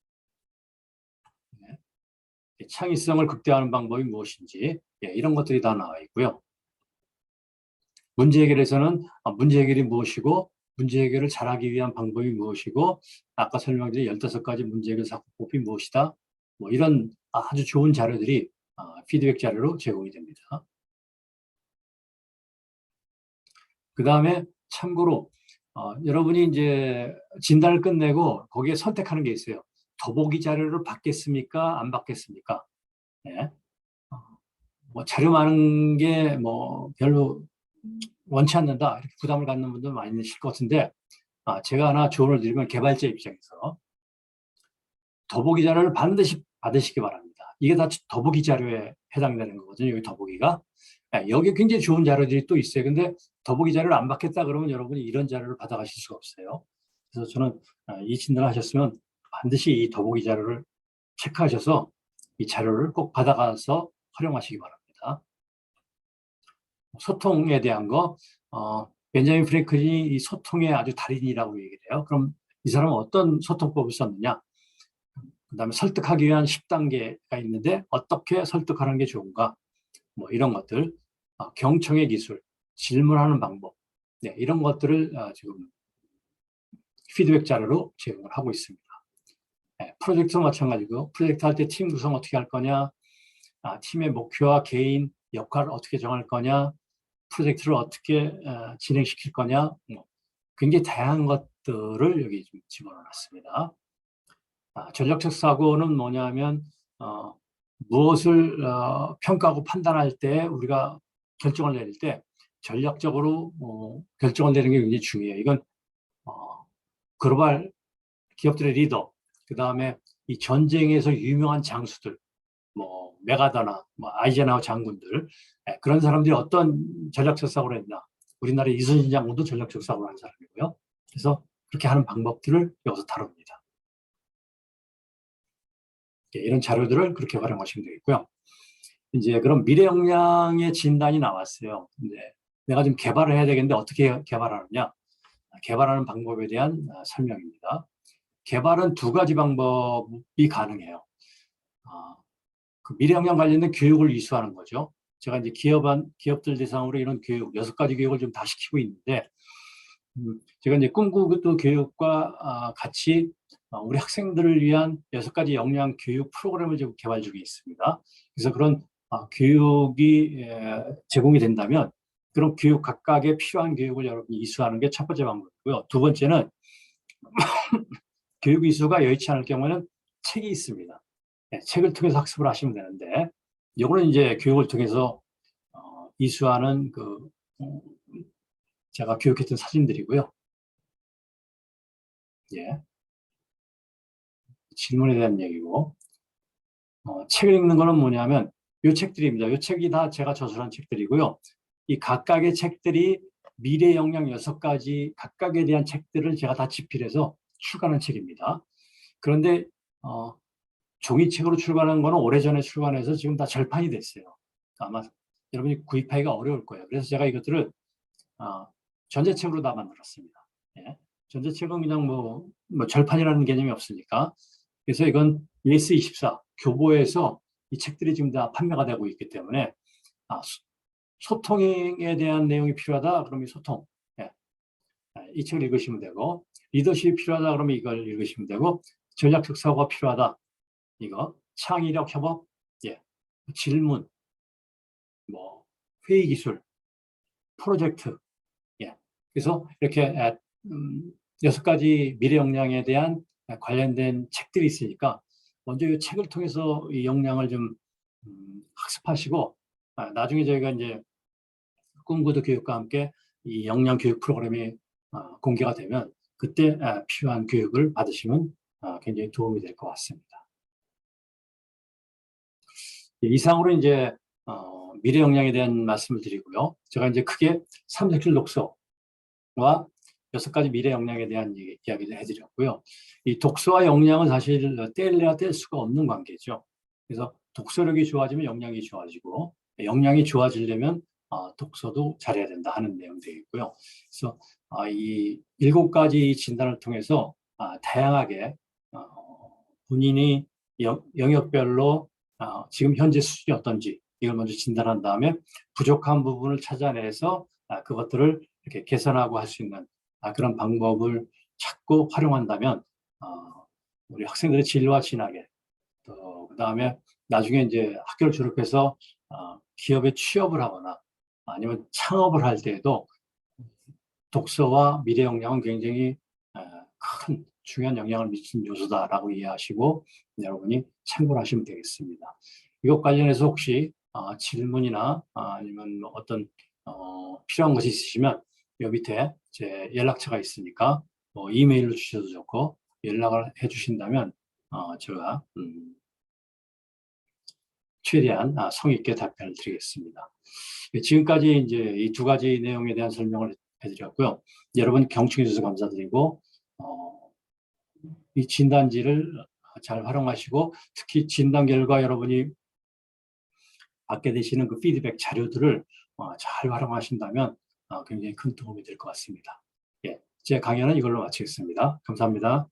창의성을 극대화하는 방법이 무엇인지 이런 것들이 다 나와 있고요. 문제 해결에서는 문제 해결이 무엇이고 문제 해결을 잘하기 위한 방법이 무엇이고 아까 설명드린 15가지 문제 해결 사고법이 무엇이다. 뭐 이런 아주 좋은 자료들이 피드백 자료로 제공이 됩니다. 그 다음에 참고로 여러분이 이제 진단을 끝내고 거기에 선택하는 게 있어요. 더보기 자료를 받겠습니까? 안 받겠습니까? 네. 뭐 자료 많은 게 뭐 별로 원치 않는다 이렇게 부담을 갖는 분들 많이 계실 것 같은데 제가 하나 조언을 드리면 개발자 입장에서 더보기 자료를 반드시 받으시기 바랍니다. 이게 다 더보기 자료에 해당되는 거거든요. 여기 더보기가. 여기 굉장히 좋은 자료들이 또 있어요. 근데 더보기 자료를 안 받겠다 그러면 여러분이 이런 자료를 받아가실 수가 없어요. 그래서 저는 이 진단을 하셨으면 반드시 이 더보기 자료를 체크하셔서 이 자료를 꼭 받아가서 활용하시기 바랍니다. 소통에 대한 거, 벤자민 프랭클린이 이 소통의 아주 달인이라고 얘기를 해요. 그럼 이 사람은 어떤 소통법을 썼느냐? 그 다음에 설득하기 위한 10단계가 있는데 어떻게 설득하는 게 좋은가? 뭐 이런 것들, 경청의 기술, 질문하는 방법, 네, 이런 것들을 지금 피드백 자료로 제공을 하고 있습니다. 네, 프로젝트도 마찬가지고 프로젝트 할 때 팀 구성 어떻게 할 거냐, 팀의 목표와 개인 역할을 어떻게 정할 거냐, 프로젝트를 어떻게 진행시킬 거냐, 뭐 굉장히 다양한 것들을 여기 좀 집어넣었습니다. 전략적 사고는 뭐냐면 무엇을 평가하고 판단할 때 우리가 결정을 내릴 때 전략적으로 결정을 내리는 게 굉장히 중요해요. 이건 글로벌 기업들의 리더, 그 다음에 이 전쟁에서 유명한 장수들, 뭐 메가더나 뭐 아이젠하워 장군들, 그런 사람들이 어떤 전략적 사고를 했나. 우리나라 이순신 장군도 전략적 사고를 한 사람이고요. 그래서 그렇게 하는 방법들을 여기서 다룹니다. 이런 자료들을 그렇게 활용하시면 되겠고요. 이제 그럼 미래 역량의 진단이 나왔어요. 근데 내가 좀 개발을 해야 되겠는데 어떻게 개발하느냐? 개발하는 방법에 대한 설명입니다. 개발은 두 가지 방법이 가능해요. 그 미래 역량 관련된 교육을 이수하는 거죠. 제가 이제 기업들 대상으로 이런 교육, 6가지 교육을 좀 다 시키고 있는데, 제가 이제 꿈꾸던 교육과 같이 우리 학생들을 위한 6가지 역량 교육 프로그램을 지금 개발 중에 있습니다. 그래서 그런 교육이 제공이 된다면 그런 교육 각각에 필요한 교육을 여러분이 이수하는 게 첫 번째 방법이고요. 두 번째는 교육 이수가 여의치 않을 경우에는 책이 있습니다. 네, 책을 통해서 학습을 하시면 되는데 이거는 이제 교육을 통해서 이수하는 제가 교육했던 사진들이고요. 예. 질문에 대한 얘기고 책을 읽는 거는 뭐냐면 이 책들입니다. 이 책이 다 제가 저술한 책들이고요. 이 각각의 책들이 미래 역량 6가지 각각에 대한 책들을 제가 다 집필해서 출간한 책입니다. 그런데 종이책으로 출간한 거는 오래전에 출간해서 지금 다 절판이 됐어요. 아마 여러분이 구입하기가 어려울 거예요. 그래서 제가 이것들을 전자책으로 다 만들었습니다. 예. 전자책은 그냥 뭐 절판이라는 개념이 없으니까. 그래서 이건 예스24 교보에서 이 책들이 지금 다 판매가 되고 있기 때문에 소통에 대한 내용이 필요하다 그러면 소통, 예. 이 책을 읽으시면 되고, 리더십이 필요하다 그러면 이걸 읽으시면 되고, 전략적 사고가 필요하다 이거, 창의력 협업, 예. 질문, 뭐 회의 기술, 프로젝트, 예. 그래서 이렇게 6가지 미래 역량에 대한 관련된 책들이 있으니까 먼저 이 책을 통해서 이 역량을 좀 학습하시고 나중에 저희가 이제 꿈꾸도 교육과 함께 이 역량 교육 프로그램이 공개가 되면 그때 필요한 교육을 받으시면 굉장히 도움이 될 것 같습니다. 이상으로 이제 미래 역량에 대한 말씀을 드리고요. 제가 이제 크게 3색칠 독서와 6가지 미래 역량에 대한 이야기를 해드렸고요. 이 독서와 역량은 사실 뗄래야 뗄 수가 없는 관계죠. 그래서 독서력이 좋아지면 역량이 좋아지고 역량이 좋아지려면 독서도 잘해야 된다 하는 내용들이고요. 그래서 이 7가지 진단을 통해서 다양하게 본인이 영역별로 지금 현재 수준이 어떤지 이걸 먼저 진단한 다음에 부족한 부분을 찾아내서 그것들을 이렇게 개선하고 할 수 있는 그런 방법을 찾고 활용한다면 우리 학생들의 진로와 진학에 또 그다음에 나중에 이제 학교를 졸업해서 기업에 취업을 하거나 아니면 창업을 할 때에도 독서와 미래 역량은 굉장히 큰 중요한 영향을 미치는 요소다라고 이해하시고 여러분이 참고를 하시면 되겠습니다. 이것 관련해서 혹시 질문이나 아니면 뭐 어떤 필요한 것이 있으시면 여 밑에 제 연락처가 있으니까 뭐 이메일로 주셔도 좋고 연락을 해주신다면 제가 최대한 성의 있게 답변을 드리겠습니다. 지금까지 이제 이 두 가지 내용에 대한 설명을 해드렸고요. 여러분 경청해 주셔서 감사드리고 이 진단지를 잘 활용하시고 특히 진단 결과 여러분이 받게 되시는 그 피드백 자료들을 잘 활용하신다면 굉장히 큰 도움이 될 것 같습니다. 예, 제 강연은 이걸로 마치겠습니다. 감사합니다.